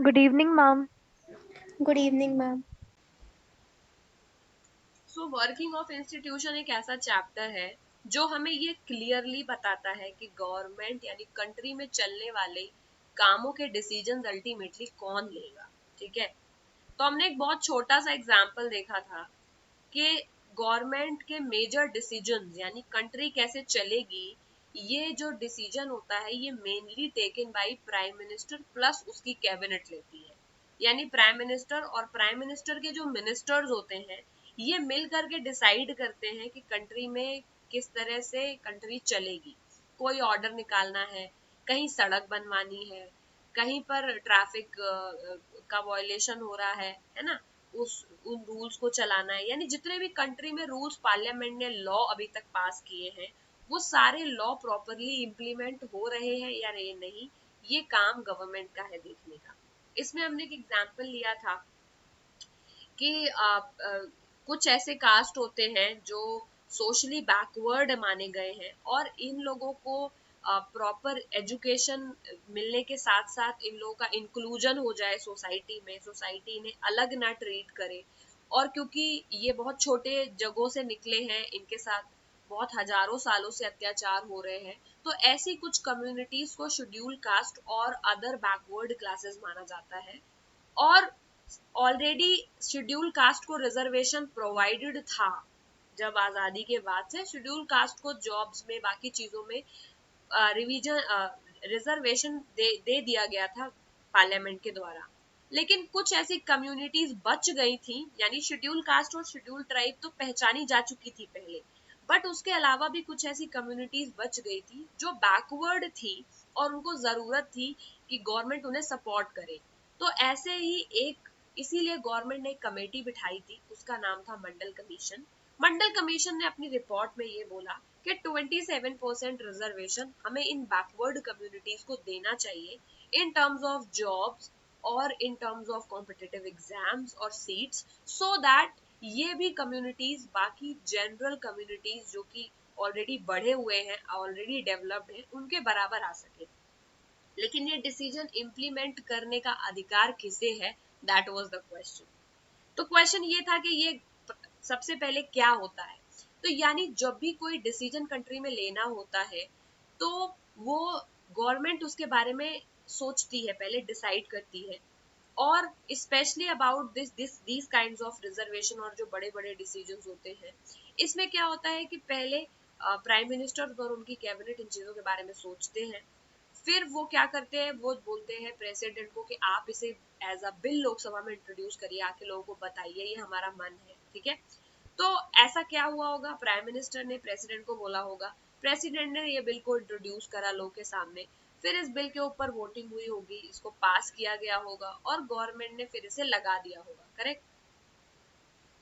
Good evening, ma'am. Good evening ma'am. So working of institution एक ऐसा chapter है जो हमें ये क्लियरली बताता है कि गवर्नमेंट यानी कंट्री में चलने वाले कामों के डिसीजन अल्टीमेटली कौन लेगा। ठीक है, तो हमने एक बहुत छोटा सा एग्जाम्पल देखा था कि गवर्नमेंट के मेजर डिसीजन यानी कंट्री कैसे चलेगी, ये जो डिसीजन होता है ये mainly taken by prime minister plus उसकी कैबिनेट लेती है। यानी प्राइम मिनिस्टर और प्राइम मिनिस्टर के जो मिनिस्टर्स होते हैं ये मिल करके डिसाइड करते हैं कि कंट्री में किस तरह से कंट्री चलेगी। कोई ऑर्डर निकालना है, कहीं सड़क बनवानी है, कहीं पर ट्रैफिक का वायलेशन हो रहा है ना, उस उन रूल्स को चलाना है। यानी जितने भी कंट्री में रूल्स पार्लियामेंट ने लॉ अभी तक पास किए हैं वो सारे लॉ प्रॉपरली इम्प्लीमेंट हो रहे हैं या नहीं, ये काम गवर्नमेंट का है देखने का। इसमें हमने एक एग्जाम्पल लिया था कि कुछ ऐसे कास्ट होते हैं जो सोशली बैकवर्ड माने गए हैं और इन लोगों को प्रॉपर एजुकेशन मिलने के साथ साथ इन लोगों का इंक्लूजन हो जाए सोसाइटी में, सोसाइटी इन्हें अलग ना ट्रीट करे। और क्योंकि ये बहुत छोटे जगहों से निकले हैं, इनके साथ बहुत हजारों सालों से अत्याचार हो रहे हैं, तो ऐसी कुछ कम्युनिटीज को शेड्यूल कास्ट और अदर बैकवर्ड क्लासेस माना जाता है। और ऑलरेडी शेड्यूल कास्ट को रिजर्वेशन प्रोवाइडेड था। जब आजादी के बाद से शेड्यूल कास्ट को जॉब्स में बाकी चीजों में रिवीजन रिजर्वेशन दे दिया गया था पार्लियामेंट के द्वारा। लेकिन कुछ ऐसी कम्युनिटीज बच गई थी, यानी शेड्यूल कास्ट और शेड्यूल ट्राइब तो पहचानी जा चुकी थी पहले, बट उसके अलावा भी कुछ ऐसी कम्युनिटीज बच गई थी जो बैकवर्ड थी और उनको जरूरत थी कि गवर्नमेंट उन्हें सपोर्ट करे। तो ऐसे ही एक, इसीलिए गवर्नमेंट ने एक कमेटी बिठाई थी, उसका नाम था मंडल कमीशन। मंडल कमीशन ने अपनी रिपोर्ट में ये बोला कि 27% रिजर्वेशन हमें इन बैकवर्ड कम्युनिटीज को देना चाहिए इन टर्म्स ऑफ जॉब्स और in terms of competitive exams और सीट्स, सो दैट ये भी कम्युनिटीज बाकी जनरल कम्युनिटीज जो कि ऑलरेडी बढ़े हुए हैं, ऑलरेडी डेवलप्ड हैं, उनके बराबर आ सके। लेकिन ये डिसीजन इम्प्लीमेंट करने का अधिकार किसे है, दैट वाज द क्वेश्चन। तो क्वेश्चन ये था कि ये सबसे पहले क्या होता है। तो यानी जब भी कोई डिसीजन कंट्री में लेना होता है तो वो गवर्नमेंट उसके बारे में सोचती है, पहले डिसाइड करती है। और specially about this these kinds of reservation और जो बड़े बड़े डिसीजंस होते हैं, इसमें क्या होता है कि पहले प्राइम मिनिस्टर और उनकी कैबिनेट इन चीजों के बारे में सोचते हैं। फिर वो क्या करते हैं, वो बोलते हैं प्रेसिडेंट को कि आप इसे एज अ बिल लोकसभा में इंट्रोड्यूस करिए, आके लोगों को बताइए ये हमारा मन है। ठीक है, तो ऐसा क्या हुआ होगा, प्राइम मिनिस्टर ने प्रेसिडेंट को बोला होगा, प्रेसिडेंट ने ये बिल को इंट्रोड्यूस करा लोगों के सामने, फिर इस बिल के ऊपर वोटिंग हुई होगी, इसको पास किया गया होगा और गवर्नमेंट ने फिर इसे लगा दिया होगा। करेक्ट।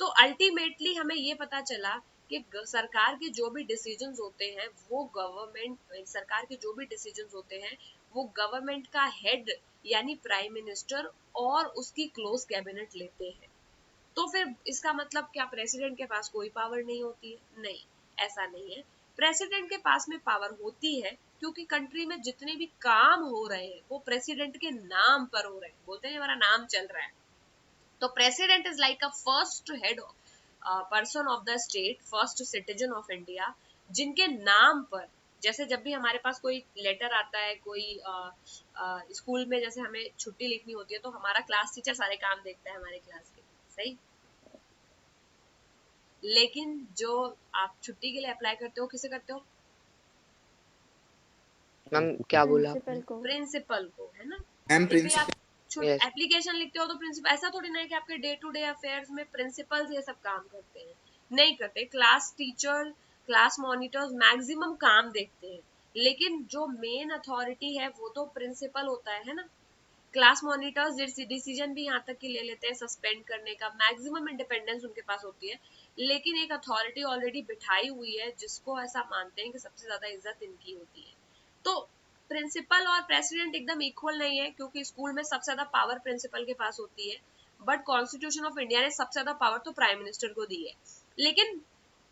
तो अल्टीमेटली हमें ये पता चला कि सरकार के जो भी डिसीजंस होते हैं वो गवर्नमेंट, सरकार के जो भी डिसीजंस होते हैं वो गवर्नमेंट का हेड यानी प्राइम मिनिस्टर और उसकी क्लोज कैबिनेट लेते हैं। तो फिर इसका मतलब क्या प्रेसिडेंट के पास कोई पावर नहीं होती है? नहीं, ऐसा नहीं है। प्रेसिडेंट के पास में पावर होती है क्योंकि कंट्री में जितने भी काम हो रहे हैं वो प्रेसिडेंट के नाम पर हो रहे हैं, बोलते हैं हमारा नाम चल रहा है। तो president is like a first head person of the state, first citizen of India, जिनके नाम पर, जैसे जब भी हमारे पास कोई लेटर आता है, कोई स्कूल में जैसे हमें छुट्टी लिखनी होती है तो हमारा क्लास टीचर सारे काम देखता है हमारे क्लास के, सही। लेकिन जो आप छुट्टी के लिए अप्लाई करते हो किसे करते हो? मैम क्या बोला प्रिंसिपल आपने? को। प्रिंसिपल को, है ना। मैम जब भी आप यस। एप्लीकेशन लिखते हो तो प्रिंसिपल, ऐसा थोड़ी ना है कि आपके डे टू डे अफेयर्स में प्रिंसिपल ये सब काम करते हैं, नहीं करते। Class teacher, class monitors maximum काम देखते हैं, लेकिन जो मेन अथॉरिटी है वो तो प्रिंसिपल होता है ना। क्लास मॉनिटर्स डिसीजन भी यहाँ तक कि ले लेते हैं सस्पेंड करने का, मैक्सिमम इंडिपेंडेंस उनके पास होती है। लेकिन एक अथॉरिटी ऑलरेडी बिठाई हुई है जिसको ऐसा मानते हैं कि सबसे ज्यादा इज्जत इनकी होती है। तो प्रिंसिपल और प्रेसिडेंट एकदम इक्वल नहीं है क्योंकि स्कूल में सबसे ज्यादा पावर प्रिंसिपल के पास होती है, बट कॉन्स्टिट्यूशन ऑफ इंडिया ने सबसे ज्यादा पावर तो प्राइम मिनिस्टर को दी है। लेकिन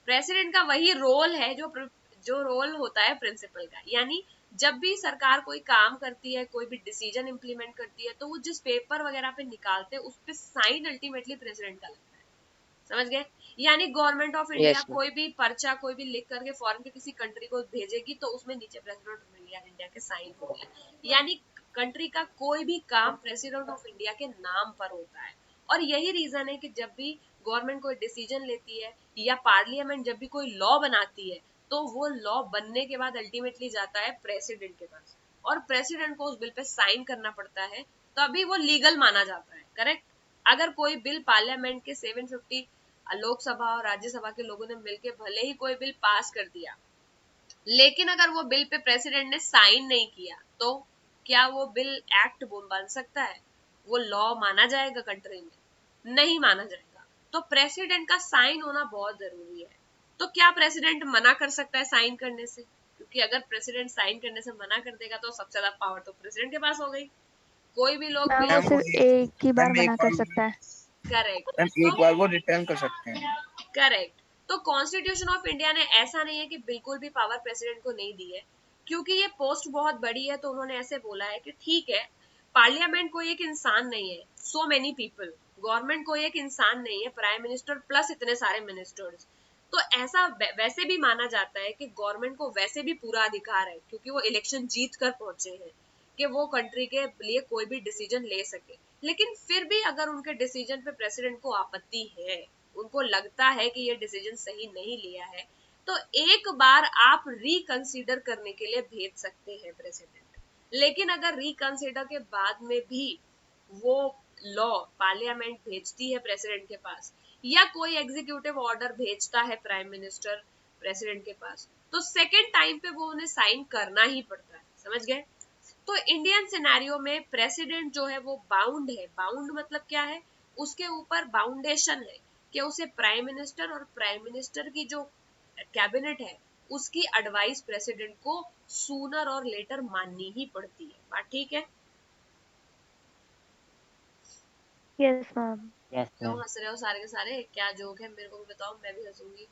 प्रेसिडेंट का वही रोल है जो जो रोल होता है प्रिंसिपल का, यानी जब भी सरकार कोई काम करती है, कोई भी डिसीजन इंप्लीमेंट करती है, तो वो जिस पेपर वगैरह पे निकालते हैं उस पे साइन अल्टीमेटली प्रेसिडेंट का लगता है, समझ गए? यानी government of India yes ma'am. कोई भी पर्चा कोई भी लिख करके फॉरेन के किसी कंट्री को भेजेगी तो उसमें नीचे प्रेसिडेंट ऑफ इंडिया के साइन होंगे। यानी कंट्री का कोई भी काम प्रेसिडेंट ऑफ इंडिया के नाम पर होता है। और यही रीजन है कि जब भी गवर्नमेंट कोई डिसीजन लेती है या पार्लियामेंट जब भी कोई लॉ बनाती है तो वो लॉ बनने के बाद अल्टीमेटली जाता है प्रेसिडेंट के पास, और प्रेसिडेंट को उस बिल पे साइन करना पड़ता है, तभी वो लीगल माना जाता है, करेक्ट? अगर कोई बिल पार्लियामेंट के 750 लोकसभा और राज्यसभा के लोगों ने मिलकर भले ही कोई बिल पास कर दिया, लेकिन अगर वो बिल पे प्रेसिडेंट ने साइन नहीं किया तो क्या वो बिल एक्ट बन सकता है? वो लॉ माना जाएगा कंट्री में? नहीं माना जाएगा। तो प्रेसिडेंट का साइन होना बहुत जरूरी है। तो क्या प्रेसिडेंट मना कर सकता है साइन करने से? क्योंकि अगर प्रेसिडेंट साइन करने से मना कर देगा तो सबसे ज्यादा पावर तो प्रेसिडेंट के पास हो गई। कोई भी लोग मैम बिल, वो सिर्फ एक ही बार मना कर सकता है। करेक्ट, एक बार वो रिटर्न कर सकते हैं। करेक्ट। तो कॉन्स्टिट्यूशन ऑफ इंडिया ने ऐसा नहीं है कि बिल्कुल भी पावर प्रेसिडेंट को नहीं दी है, क्योंकि ये पोस्ट बहुत बड़ी है तो उन्होंने ऐसे बोला है कि ठीक है, पार्लियामेंट कोई एक इंसान नहीं है, सो मेनी पीपल, गवर्नमेंट कोई एक इंसान नहीं है, प्राइम मिनिस्टर प्लस इतने सारे मिनिस्टर्स। तो ऐसा वैसे भी माना जाता है कि गवर्नमेंट को वैसे भी पूरा अधिकार है, क्योंकि वो इलेक्शन जीत कर पहुंचे हैं, कि वो कंट्री के लिए कोई भी डिसीजन ले सके। लेकिन फिर भी अगर उनके डिसीजन पे प्रेसिडेंट को आपत्ति है, उनको लगता है कि ये डिसीजन सही नहीं लिया है, तो एक बार आप रिकंसीडर करने के लिए भेज सकते हैं प्रेसिडेंट। लेकिन अगर रिकंसीडर के बाद में भी वो लॉ पार्लियामेंट भेजती है प्रेसिडेंट के पास, या कोई एग्जीक्यूटिव ऑर्डर भेजता है प्राइम मिनिस्टर प्रेसिडेंट के पास, तो सेकेंड टाइम पे वो उन्हें साइन करना ही पड़ता है, समझ गए? तो इंडियन सिनेरियो में प्रेसिडेंट जो है वो बाउंड है। बाउंड मतलब क्या है? उसके ऊपर बाउंडेशन है कि उसे प्राइम मिनिस्टर और प्राइम मिनिस्टर की जो कैबिनेट है उसकी एडवाइस प्रेसिडेंट को सूनर और लेटर माननी ही पड़ती है। बात ठीक है? Yes ma'am. यस क्यों मैम। हंस रहे हो सारे के सारे? क्या जोक है मेरे को भी बताओ, मैं भी हंसूंगी।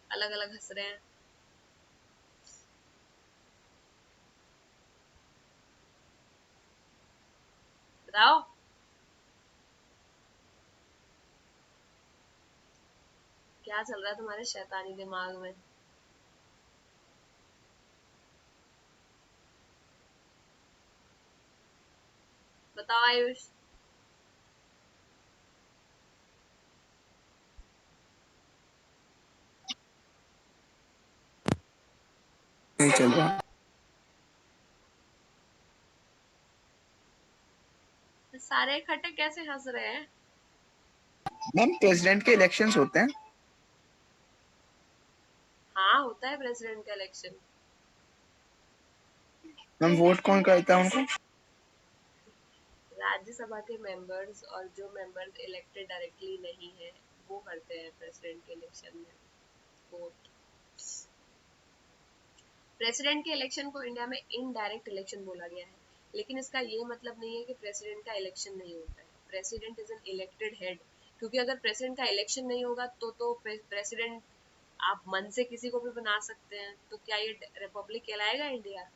अलग अलग हंस रहे हैं। बताओ क्या चल रहा है तुम्हारे शैतानी दिमाग में? बताओ आयुष। नहीं चल रहा। सारे इकट्ठे कैसे हंस रहे हैं? मैम प्रेसिडेंट के इलेक्शंस होते हैं। हाँ होता है प्रेसिडेंट का इलेक्शन। मैम वोट कौन करता है उनको? राज्यसभा के मेंबर्स, और जो मेंबर्स इलेक्टेड डायरेक्टली नहीं है वो करते हैं प्रेसिडेंट के इलेक्शन में वोट। प्रेसिडेंट के इलेक्शन को इंडिया में इनडायरेक्ट इलेक्शन बोला गया है, लेकिन इसका ये मतलब नहीं है कि प्रेसिडेंट का इलेक्शन नहीं होता है। President is an elected head, क्योंकि अगर प्रेसिडेंट का इलेक्शन नहीं होगा तो प्रेसिडेंट आप मन से किसी को भी बना सकते हैं, तो क्या ये रिपब्लिक कहलाएगा India?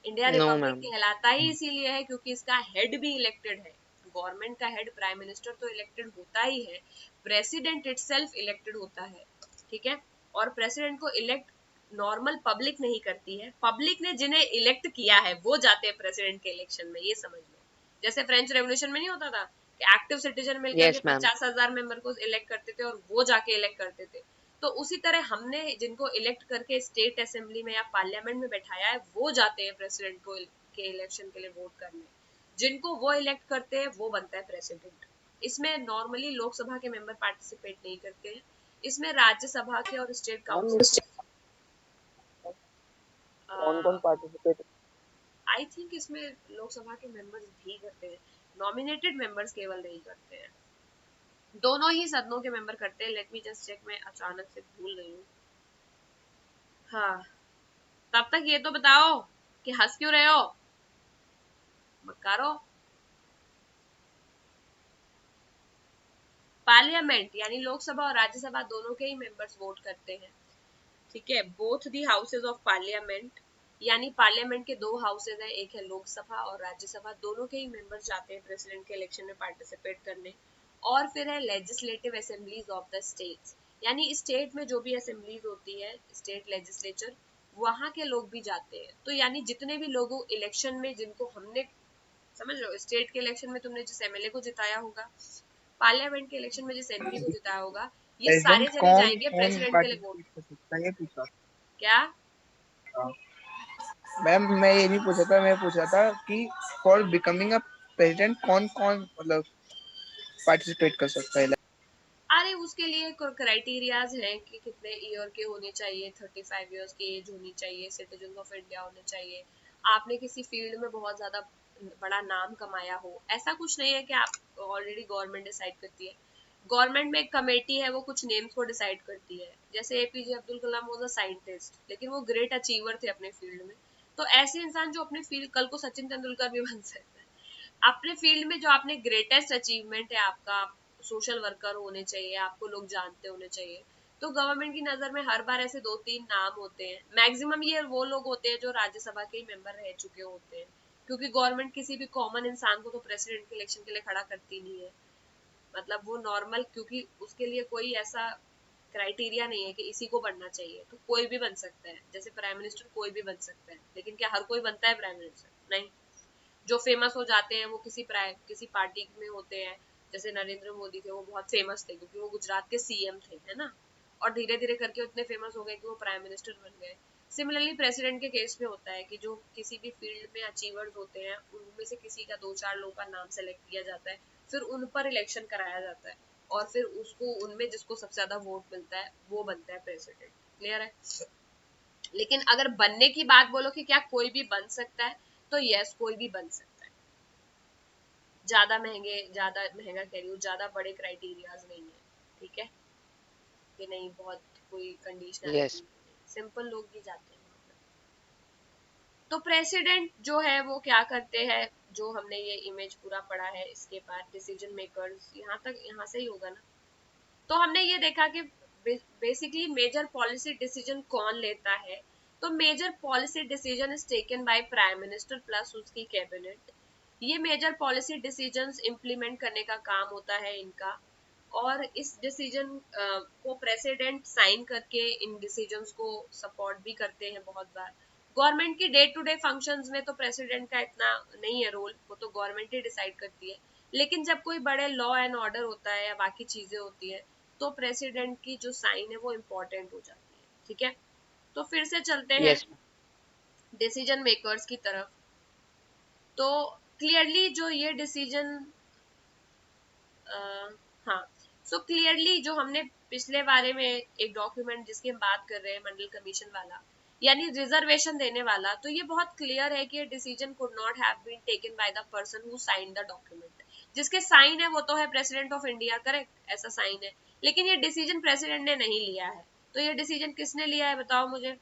India no republic ma'am. कहलाता ही इसीलिए है क्योंकि इसका हेड भी इलेक्टेड है। गवर्नमेंट का हेड प्राइम मिनिस्टर तो इलेक्टेड होता ही है, प्रेसिडेंट इटसेल्फ इलेक्टेड होता है, ठीक है? और प्रेसिडेंट को इलेक्ट नॉर्मल पब्लिक नहीं करती है, पब्लिक ने जिन्हें इलेक्ट किया है वो जाते हैं प्रेसिडेंट के इलेक्शन में, ये समझ लो। जैसे फ्रेंच रेवोल्यूशन में नहीं होता था कि एक्टिव सिटीजन मिलकर के यस मैम। 50,000 मेंबर को इलेक्ट करते थे और वो जाके इलेक्ट करते थे, तो उसी तरह हमने जिनको इलेक्ट करके स्टेट असेंबली में या पार्लियामेंट में बैठाया है वो जाते हैं प्रेसिडेंट को के इलेक्शन के लिए वोट करने। जिनको वो इलेक्ट करते हैं वो बनता है प्रेसिडेंट। इसमें नॉर्मली लोकसभा के मेंबर पार्टिसिपेट नहीं करते हैं, इसमें राज्यसभा के और स्टेट मैम काउंसिल कौन कौन पार्टिसिपेट? आई थिंक इसमें लोकसभा के मेंबर्स भी करते हैं, नॉमिनेटेड मेंबर्स केवल नहीं करते हैं। दोनों ही सदनों के मेंबर करते हैं। लेट मी जस्ट चेक, मैं अचानक से भूल गई हूँ। हाँ, तब तक ये तो बताओ कि हंस क्यों रहे हो? मक्कारो। पार्लियामेंट यानी लोकसभा और राज्यसभा दोनों के ही मेंबर्स वोट करते हैं, ठीक है? Both the houses of parliament यानी पार्लियामेंट के 2 हाउसेज है, एक है लोकसभा और राज्यसभा, दोनों के ही मेंबर्स जाते हैं प्रेसिडेंट के इलेक्शन में पार्टिसिपेट करने। और फिर है legislative assemblies of the states, यानी स्टेट में जो भी असेंबलीज होती है, स्टेट लेजिस्लेचर, वहां के लोग भी जाते हैं। तो यानी जितने भी लोगों इलेक्शन में जिनको हमने, समझ लो स्टेट के इलेक्शन में तुमने जिस एमएलए को जिताया होगा, पार्लियामेंट के इलेक्शन में जिस एमपी को जिताया होगा, ये सारे प्रेसिडेंट जने कौन जाएंगे कौन प्रेसिडेंट के लिए वोट। पार्टिसिपेट कर सकता है ये पूछा क्या? था मैम। मैं ये नहीं पूछा था, मैं पूछा था कि फॉर बिकमिंग अ प्रेसिडेंट कौन कौन मतलब पार्टिसिपेट कर सकता है। अरे उसके लिए क्राइटेरियाज हैं कि कितने ईयर के होने चाहिए, 35 ईयर्स की एज होनी चाहिए, सिटीजन ऑफ इंडिया होने चाहिए, आपने किसी फील्ड में बहुत ज्यादा बड़ा नाम कमाया हो। ऐसा कुछ नहीं है कि आप ऑलरेडी गवर्नमेंट डिसाइड करती है, गवर्नमेंट में एक कमेटी है वो कुछ नेम्स को डिसाइड करती है। जैसे APJ Abdul Kalam was a scientist, लेकिन वो ग्रेट अचीवर थे अपने फील्ड में। तो ऐसे इंसान जो अपने फील्ड, कल को सचिन तेंदुलकर भी बन सकता है। अपने फील्ड में जो आपने ग्रेटेस्ट अचीवमेंट है आपका, सोशल वर्कर होने चाहिए, आपको लोग जानते होने चाहिए। तो गवर्नमेंट की नजर में हर बार ऐसे 2-3 नाम होते हैं, मैक्सिमम ये वो लोग होते हैं जो राज्यसभा के ही मेंबर रह चुके होते हैं, क्योंकि गवर्नमेंट किसी भी कॉमन इंसान को तो प्रेसिडेंट के इलेक्शन के लिए खड़ा करती नहीं है। मतलब वो नॉर्मल, क्योंकि उसके लिए कोई ऐसा क्राइटेरिया नहीं है कि इसी को बनना चाहिए, तो कोई भी बन सकता है। जैसे प्राइम मिनिस्टर कोई भी बन सकता है, लेकिन क्या हर कोई बनता है प्राइम मिनिस्टर? नहीं। जो फेमस हो जाते हैं वो किसी पार्टी में होते हैं। जैसे नरेंद्र मोदी थे, वो बहुत फेमस थे क्योंकि वो गुजरात के सीएम थे, है ना, और धीरे धीरे करके उतने फेमस हो गए कि वो प्राइम मिनिस्टर बन गए। सिमिलरली प्रेसिडेंट के केस में होता है कि जो किसी भी फील्ड में अचीवर्स होते हैं उनमें से किसी का 2-4 लोगों का नाम सेलेक्ट किया जाता है, फिर उन पर इलेक्शन कराया जाता है, और फिर उसको उनमें जिसको सबसे ज्यादा वोट मिलता है वो बनता है प्रेसिडेंट। क्लियर है? लेकिन अगर बनने की बात बोलो कि क्या कोई भी बन सकता है, तो यस, कोई भी बन सकता है। ज्यादा महंगा कह रही हूँ, ज्यादा बड़े क्राइटेरियाज नहीं है, ठीक है, कि नहीं बहुत कोई कंडीशनैलिटी, यस। सिंपल लोग भी जाते हैं वहाँ पे। तो प्रेसिडेंट जो है वो क्या करते हैं, जो हमने ये इमेज पूरा पढ़ा है, इसके बाद डिसीजन मेकर्स, यहाँ तक, यहाँ से ही होगा ना। तो हमने ये देखा कि बेसिकली मेजर पॉलिसी डिसीजन कौन लेता है। तो major policy decision is taken by prime minister plus उसकी कैबिनेट। ये मेजर पॉलिसी डिसीजंस इम्प्लीमेंट करने का काम होता है इनका, और इस डिसीजन को प्रेसिडेंट साइन करके इन डिसीजंस को सपोर्ट भी करते हैं बहुत बार। गवर्नमेंट की डे टू डे फंक्शंस में तो प्रेसिडेंट का इतना नहीं है रोल, वो तो गवर्नमेंट ही डिसाइड करती है। लेकिन जब कोई बड़े लॉ एंड ऑर्डर होता है या बाकी चीजें होती है, तो प्रेसिडेंट की जो साइन है वो इम्पोर्टेंट हो जाती है, ठीक है। तो फिर से चलते हैं यस। डिसीजन मेकर्स की तरफ। तो क्लियरली जो ये डिसीजन, हाँ, सो क्लियरली जो हमने पिछले बारे में एक डॉक्यूमेंट जिसकी हम बात कर रहे हैं, मंडल कमीशन वाला, यानी रिजर्वेशन देने वाला, तो ये बहुत क्लियर है कि ये decision could not have been taken by the person who signed the document. जिसके साइन है वो तो है प्रेसिडेंट ऑफ इंडिया, करेक्ट, ऐसा साइन है, लेकिन ये डिसीजन प्रेसिडेंट ने नहीं लिया है। तो ये डिसीजन किसने लिया है बताओ मुझे?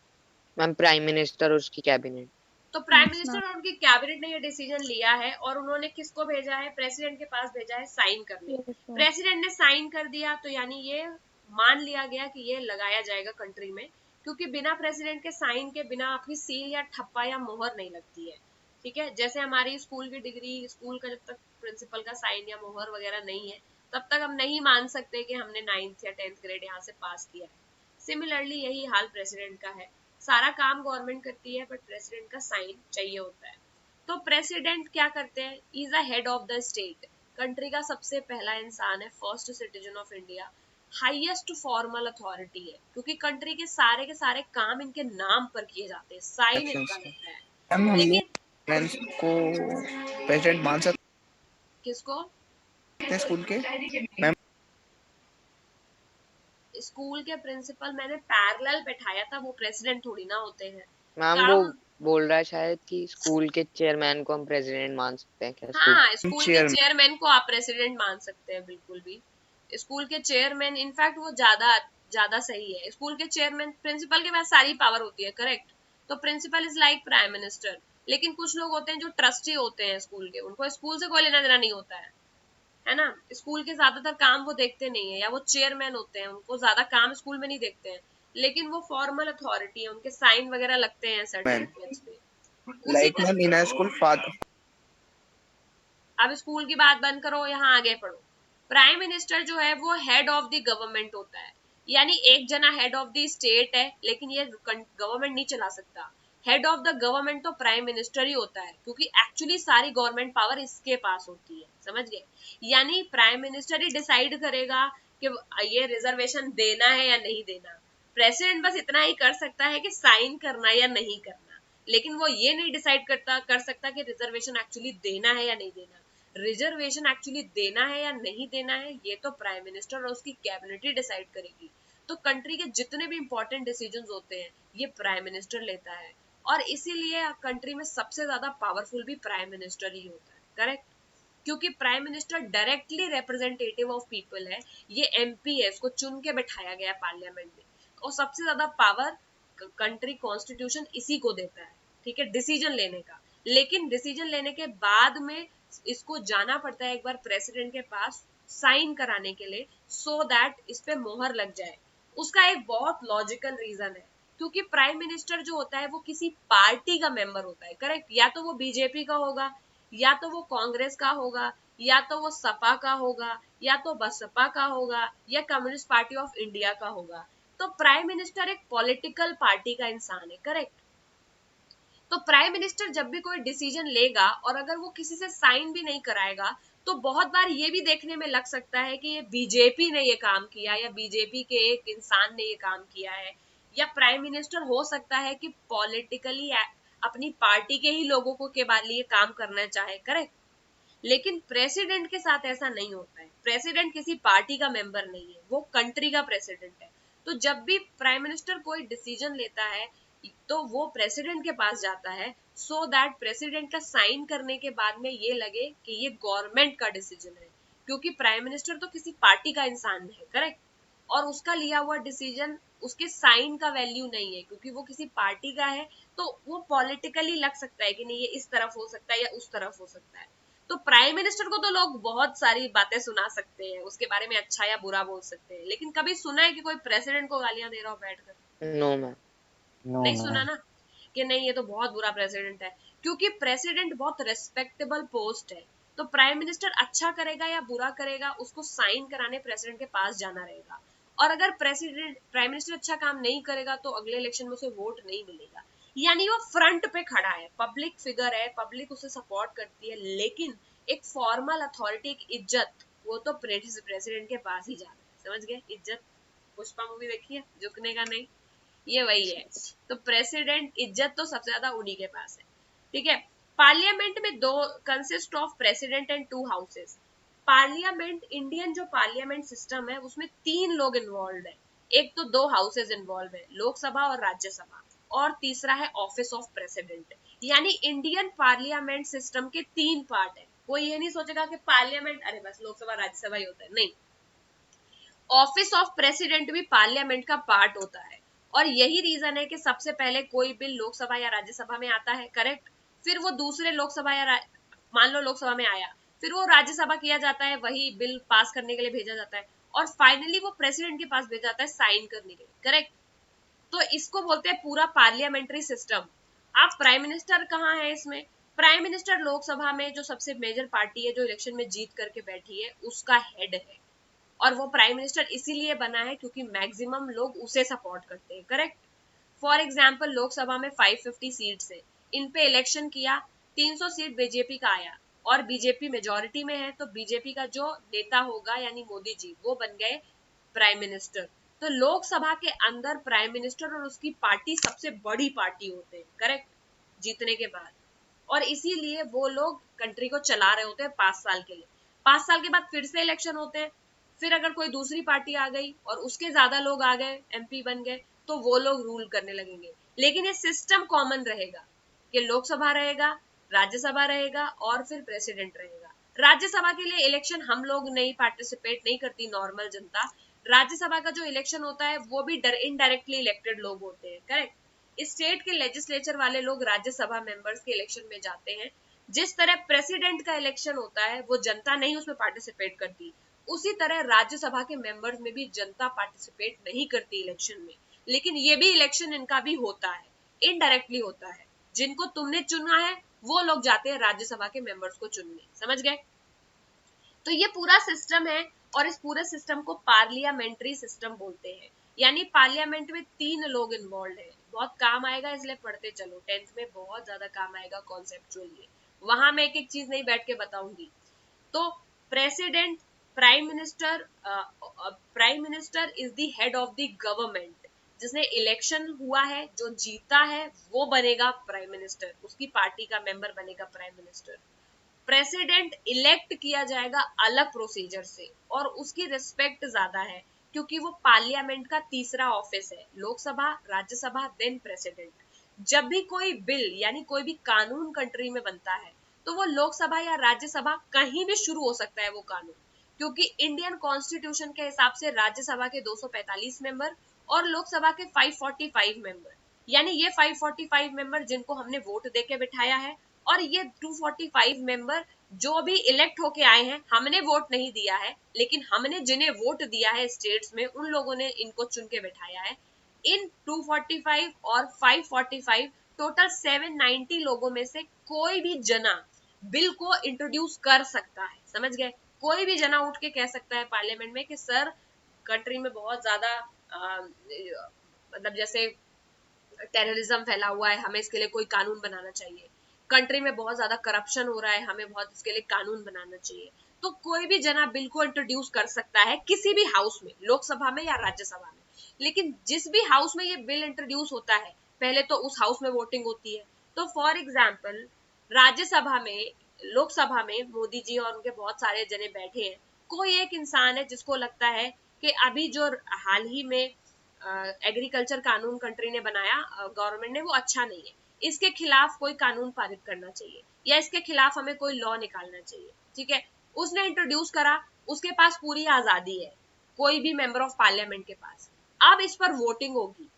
मैम प्राइम मिनिस्टर और उसकी कैबिनेट। तो प्राइम यस मैम। मिनिस्टर और उनकी कैबिनेट ने ये डिसीजन लिया है, और उन्होंने किसको भेजा है? प्रेसिडेंट के पास भेजा है साइन करने। Yes ma'am. प्रेसिडेंट ने साइन कर दिया तो यानी ये मान लिया गया कि ये लगाया जाएगा कंट्री में, क्योंकि बिना प्रेसिडेंट के साइन के बिना आपकी सील या ठप्पा या मोहर नहीं लगती है, ठीक है। जैसे हमारी स्कूल की डिग्री, स्कूल का जब तक प्रिंसिपल का साइन या मोहर वगैरह नहीं है, तब तक हम नहीं मान सकते कि हमने 9th या 10th ग्रेड यहाँ से पास किया है। सिमिलरली यही हाल प्रेसिडेंट का है, सारा काम गवर्नमेंट करती है, बट प्रेसिडेंट का साइन चाहिए होता है। तो प्रेसिडेंट क्या करते हैं? Is the head of the state, country का सबसे पहला इंसान है, first citizen of India, highest formal authority है, क्योंकि कंट्री के सारे काम इनके नाम पर किए जाते हैं, साइन इलेक्शंस इनका के लगता है। मैम हम लेकिन लोग फ्रेंड्स को प्रेसिडेंट मान सकते किसको? हैं स्कूल के मैम। स्कूल के प्रिंसिपल मैंने पैरेलल बैठाया था, वो प्रेसिडेंट थोड़ी ना होते हैं। मैम वो काम, बोल रहा है शायद कि स्कूल के चेयरमैन को हम प्रेसिडेंट मान सकते हैं क्या स्कूल। हाँ, स्कूल के चेयरमैन चेयरमैन को आप प्रेसिडेंट मान सकते हैं, बिल्कुल भी। स्कूल के चेयरमैन, इनफैक्ट वो ज्यादा ज्यादा सही है। स्कूल के चेयरमैन, प्रिंसिपल के पास सारी पावर होती है, करेक्ट। तो principal is like prime minister. लेकिन कुछ लोग होते हैं जो ट्रस्टी होते हैं स्कूल के, उनको स्कूल से कोई लेना देना नहीं होता है ना। स्कूल के ज्यादातर काम वो देखते नहीं है, या वो चेयरमैन होते हैं, उनको ज्यादा काम स्कूल में नहीं देखते हैं। लेकिन वो फॉर्मल अथॉरिटी है, उनके साइन वगैरह लगते हैं सर्टिफिकेट्स पे। उसी लाइक मैम इन अ स्कूल फादर। अब स्कूल की बात बंद करो, यहाँ आगे पढ़ो। प्राइम मिनिस्टर जो है वो हेड ऑफ द गवर्नमेंट होता है, यानी एक जना हेड ऑफ द स्टेट है, लेकिन ये गवर्नमेंट नहीं चला सकता। हेड ऑफ द गवर्नमेंट तो प्राइम मिनिस्टर ही होता है, क्योंकि एक्चुअली सारी गवर्नमेंट पावर इसके पास होती है, समझ गए। यानी प्राइम मिनिस्टर ही डिसाइड करेगा कि ये रिजर्वेशन देना है या नहीं देना। प्रेसिडेंट बस इतना ही कर सकता है कि साइन करना या नहीं करना, लेकिन वो ये नहीं डिसाइड कर सकता कि रिजर्वेशन एक्चुअली देना है या नहीं देना। रिजर्वेशन एक्चुअली देना है या नहीं देना है, ये तो प्राइम मिनिस्टर और उसकी कैबिनेट ही डिसाइड करेगी। तो कंट्री के जितने भी इंपॉर्टेंट डिसीजंस होते हैं ये प्राइम मिनिस्टर लेता है, और इसीलिए कंट्री में सबसे ज्यादा पावरफुल भी प्राइम मिनिस्टर ही होता है, करेक्ट। क्योंकि prime minister directly representative of people है, ये एमपी है, इसको चुन के बैठाया गया पार्लियामेंट में, और सबसे ज्यादा पावर कंट्री कॉन्स्टिट्यूशन इसी को देता है, ठीक है, डिसीजन लेने का। लेकिन डिसीजन लेने के बाद में इसको जाना पड़ता है एक बार प्रेसिडेंट के पास साइन कराने के लिए, सो दैट इस पे मोहर लग जाए। उसका एक बहुत लॉजिकल रीजन है, क्योंकि प्राइम मिनिस्टर जो होता है वो किसी पार्टी का मेंबर होता है, करेक्ट। या तो वो बीजेपी का होगा, या तो वो कांग्रेस का होगा, या तो वो सपा का होगा, या तो बसपा का होगा, या कम्युनिस्ट पार्टी ऑफ इंडिया का होगा। तो प्राइम मिनिस्टर एक पॉलिटिकल पार्टी का इंसान है, करेक्ट। तो प्राइम मिनिस्टर जब भी कोई डिसीजन लेगा और अगर वो किसी से साइन भी नहीं कराएगा, तो बहुत बार ये भी देखने में लग सकता है कि ये बीजेपी ने ये काम किया, या बीजेपी के एक इंसान ने ये काम किया है, या प्राइम मिनिस्टर हो सकता है कि पॉलिटिकली अपनी पार्टी के ही लोगों को के बाद लिए काम करना चाहे, करेक्ट। लेकिन प्रेसिडेंट के साथ ऐसा नहीं होता है। प्रेसिडेंट किसी पार्टी का मेंबर नहीं है, वो कंट्री का प्रेसिडेंट है। तो जब भी प्राइम मिनिस्टर कोई डिसीजन लेता है तो वो प्रेसिडेंट के पास जाता है, सो दैट प्रेसिडेंट का साइन करने के बाद में ये लगे कि ये गवर्नमेंट का डिसीजन है, क्योंकि प्राइम मिनिस्टर तो किसी पार्टी का इंसान है, करेक्ट। और उसका लिया हुआ डिसीजन, उसके साइन का वैल्यू नहीं है, क्योंकि वो किसी पार्टी का है, तो वो पॉलिटिकली लग सकता है कि नहीं ये इस तरफ हो सकता है या उस तरफ हो सकता है। तो प्राइम मिनिस्टर को तो लोग बहुत सारी बातें सुना सकते हैं, उसके बारे में अच्छा या बुरा बोल सकते हैं, लेकिन कभी सुना है कि कोई प्रेसिडेंट को गालियां दे रहा हो बैठकर? No ma'am. नहीं सुना ना, कि नहीं ये तो बहुत बुरा प्रेसिडेंट है। क्योंकि प्रेसिडेंट बहुत रेस्पेक्टेबल पोस्ट है, तो प्राइम मिनिस्टर अच्छा करेगा या बुरा करेगा, उसको साइन कराने प्रेसिडेंट के पास जाना रहेगा। और अगर प्रेसिडेंट प्राइम मिनिस्टर अच्छा काम नहीं करेगा तो अगले इलेक्शन में उसे वोट नहीं मिलेगा। यानी वो फ्रंट पे खड़ा है, पब्लिक फिगर है, पब्लिक उसे सपोर्ट करती है, लेकिन एक फॉर्मल अथॉरिटी, एक इज्जत, वो तो प्रेसिडेंट के पास ही जा रहा है, समझ गए। इज्जत, पुष्पा मूवी देखी है, झुकने का नहीं, ये वही है। तो प्रेसिडेंट, इज्जत तो सबसे ज्यादा उन्हीं के पास है, ठीक है। पार्लियामेंट में दो consist of president and 2 houses. Parliament, Indian जो पार्लियामेंट सिस्टम है उसमें 3 लोग इन्वॉल्व है। एक तो 2 हाउसेज इन्वॉल्व है, लोकसभा और राज्यसभा, और तीसरा है ऑफिस ऑफ प्रेसिडेंट। यानी इंडियन पार्लियामेंट सिस्टम के 3 पार्ट है। कोई ये नहीं सोचेगा कि पार्लियामेंट अरे बस लोकसभा राज्यसभा ही होता है, नहीं। ऑफिस ऑफ प्रेसिडेंट भी पार्लियामेंट का पार्ट होता है, और यही रीजन है कि सबसे पहले कोई बिल लोकसभा या राज्यसभा में आता है, करेक्ट। फिर वो दूसरे लोकसभा या मान लो लोकसभा में आया, फिर वो राज्यसभा किया जाता है, वही बिल पास करने के लिए भेजा जाता है, और फाइनली वो प्रेसिडेंट के पास भेजा जाता है साइन करने के लिए, करेक्ट। तो इसको बोलते हैं पूरा पार्लियामेंट्री सिस्टम। आप प्राइम मिनिस्टर कहाँ है इसमें? प्राइम मिनिस्टर लोकसभा में जो सबसे मेजर पार्टी है, जो इलेक्शन में जीत करके बैठी है, उसका हेड है। और वो प्राइम मिनिस्टर इसीलिए बना है क्योंकि मैक्सिमम लोग उसे सपोर्ट करते हैं, करेक्ट। फॉर एग्जाम्पल लोकसभा में 550 सीट्स है, इन पे इलेक्शन किया, 300 सीट बीजेपी का आया, और बीजेपी मेजोरिटी में है, तो बीजेपी का जो नेता होगा यानी मोदी जी, वो बन गए प्राइम मिनिस्टर। तो लोकसभा के अंदर प्राइम मिनिस्टर और उसकी पार्टी सबसे बड़ी पार्टी होते हैं, करेक्ट, जीतने के बाद। और इसीलिए वो लोग कंट्री को चला रहे होते हैं 5 साल के लिए। 5 साल के बाद फिर से इलेक्शन होते हैं, फिर अगर कोई दूसरी पार्टी आ गई और उसके ज्यादा लोग आ गए, एमपी बन गए, तो वो लोग रूल करने लगेंगे। लेकिन ये सिस्टम कॉमन रहेगा कि लोकसभा रहेगा, राज्यसभा रहेगा, और फिर प्रेसिडेंट रहेगा। राज्यसभा के लिए इलेक्शन हम लोग नहीं पार्टिसिपेट नहीं करती, नॉर्मल जनता। राज्यसभा का जो इलेक्शन होता है वो भी इनडायरेक्टली इलेक्टेड लोग होते हैं, करेक्ट। स्टेट के लेजिस्लेचर वाले लोग राज्यसभा मेंबर्स के इलेक्शन में जाते हैं। जिस तरह प्रेसिडेंट का इलेक्शन होता है वो जनता नहीं उसमें पार्टिसिपेट करती, उसी तरह राज्यसभा के मेंबर्स में भी जनता पार्टिसिपेट नहीं करती इलेक्शन में। लेकिन ये भी इलेक्शन इनका भी होता है, इनडायरेक्टली होता है। जिनको तुमने चुना है वो लोग जाते हैं राज्यसभा के मेंबर्स को चुनने, समझ गए? तो ये पूरा सिस्टम है और इस पूरे सिस्टम को पार्लियामेंट्री सिस्टम बोलते हैं। यानी पार्लियामेंट में 3 लोग इन्वॉल्व है। बहुत काम आएगा इसलिए पढ़ते चलो, 10th में बहुत ज्यादा काम आएगा कॉन्सेप्चुअली। वहां मैं एक एक चीज नहीं बैठ के बताऊंगी। तो president, prime minister is the head of the government. जिसने इलेक्शन हुआ है, जो जीता है वो बनेगा प्राइम मिनिस्टर, उसकी पार्टी का मेंबर बनेगा प्राइम मिनिस्टर। प्रेसिडेंट इलेक्ट किया जाएगा अलग प्रोसीजर से और उसकी रिस्पेक्ट ज्यादा है क्योंकि वो पार्लियामेंट का तीसरा ऑफिस है, लोकसभा, राज्यसभा, देन प्रेसिडेंट। जब भी कोई बिल यानी कोई भी कानून कंट्री में बनता है तो वो लोकसभा या राज्यसभा कहीं भी शुरू हो सकता है वो कानून, क्योंकि इंडियन कॉन्स्टिट्यूशन के हिसाब से राज्यसभा के 245 मेंबर और लोकसभा के 545 मेंबर, यानी ये 545 मेंबर जिनको हमने वोट देके बिठाया है और ये 245 मेंबर जो भी इलेक्ट होके आए हैं, हमने वोट नहीं दिया है लेकिन हमने जिन्हें वोट दिया है स्टेट्स में उन लोगों ने इनको चुन के बिठाया है। इन 245 और 545 टोटल 790 लोगों में से कोई भी जना बिल को इंट्रोड्यूस कर सकता है, समझ गए? कोई भी जना उठ के कह सकता है पार्लियामेंट में कि सर कंट्री में बहुत ज्यादा मतलब जैसे टेररिज्म फैला हुआ है, हमें इसके लिए कोई कानून बनाना चाहिए। कंट्री में बहुत ज्यादा करप्शन हो रहा है, हमें बहुत इसके लिए कानून बनाना चाहिए। तो कोई भी जना बिल को इंट्रोड्यूस कर सकता है किसी भी हाउस में, लोकसभा में या राज्यसभा में। लेकिन जिस भी हाउस में ये बिल इंट्रोड्यूस होता है पहले तो उस हाउस में वोटिंग होती है। तो फॉर एग्जाम्पल राज्यसभा में, लोकसभा में मोदी जी और उनके बहुत सारे जने बैठे हैं। कोई एक इंसान है जिसको लगता है कि अभी जो हाल ही में एग्रीकल्चर कानून कंट्री ने बनाया, गवर्नमेंट ने, वो अच्छा नहीं है, इसके खिलाफ कोई कानून पारित करना चाहिए या इसके खिलाफ हमें कोई लॉ निकालना चाहिए, ठीक है? उसने इंट्रोड्यूस करा, उसके पास पूरी आजादी है, कोई भी मेंबर ऑफ पार्लियामेंट के पास। अब इस पर वोटिंग होगी,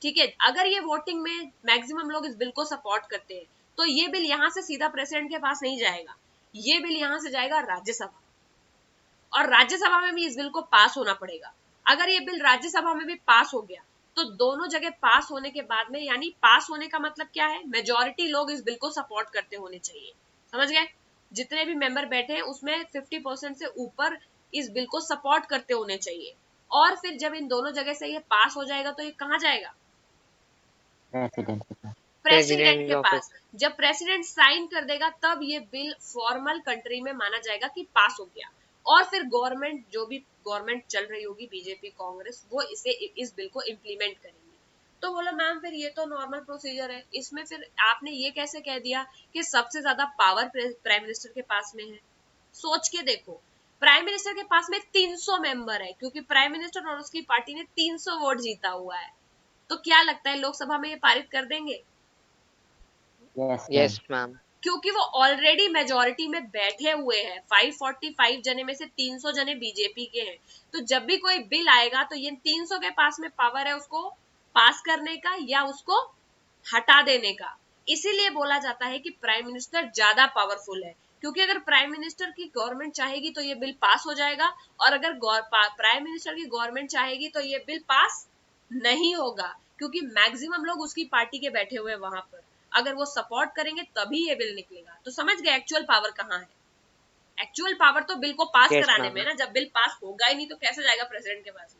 ठीक है? अगर ये वोटिंग में मैक्सिमम लोग इस बिल को सपोर्ट करते हैं तो ये बिल यहाँ से सीधा प्रेसिडेंट के पास नहीं जाएगा, ये बिल यहाँ से जाएगा राज्यसभा और राज्यसभा में भी इस बिल को पास होना पड़ेगा। अगर ये बिल राज्यसभा में भी पास हो गया तो दोनों जगह पास होने के बाद में, यानी पास होने का मतलब क्या है, मेजॉरिटी लोग इस बिल को सपोर्ट करते होने चाहिए, समझ गए? जितने भी मेंबर बैठे हैं उसमें 50% से ऊपर इस बिल को सपोर्ट करते होने चाहिए। और फिर जब इन दोनों जगह से ये पास हो जाएगा तो ये कहाँ जाएगा? प्रेसिडेंट के पास। जब प्रेसिडेंट साइन कर देगा तब ये बिल फॉर्मल कंट्री में माना जाएगा कि पास हो गया। और फिर गवर्नमेंट, जो भी गवर्नमेंट चल रही होगी, बीजेपी, कांग्रेस, वो इस बिल को इम्प्लीमेंट करेंगे। तो बोला मैम फिर ये तो नॉर्मल प्रोसीजर है, इसमें फिर आपने ये कैसे कह दिया कि सबसे ज्यादा पावर प्राइम मिनिस्टर के पास में है? सोच के देखो, प्राइम मिनिस्टर के पास में 300 मेंबर है क्योंकि प्राइम मिनिस्टर और उसकी पार्टी ने 300 वोट जीता हुआ है। तो क्या लगता है लोकसभा में ये पारित कर देंगे? Yes ma'am. क्योंकि वो ऑलरेडी मेजोरिटी में बैठे हुए हैं। 545 जने में से 300 जने बीजेपी के हैं। तो जब भी कोई बिल आएगा तो ये 300 के पास में पावर है उसको पास करने का या उसको हटा देने का। इसीलिए बोला जाता है कि प्राइम मिनिस्टर ज्यादा पावरफुल है, क्योंकि अगर प्राइम मिनिस्टर की गवर्नमेंट चाहेगी तो ये बिल पास हो जाएगा और अगर प्राइम मिनिस्टर की गवर्नमेंट चाहेगी तो ये बिल पास नहीं होगा, क्योंकि मैक्सिमम लोग उसकी पार्टी के बैठे हुए वहां पर। अगर वो सपोर्ट करेंगे तभी ये बिल निकलेगा। तो समझ गए एक्चुअल पावर कहाँ है? एक्चुअल पावर तो बिल को पास कराने में ना। जब बिल पास होगा ही नहीं तो कैसे जाएगा प्रेसिडेंट के पास में?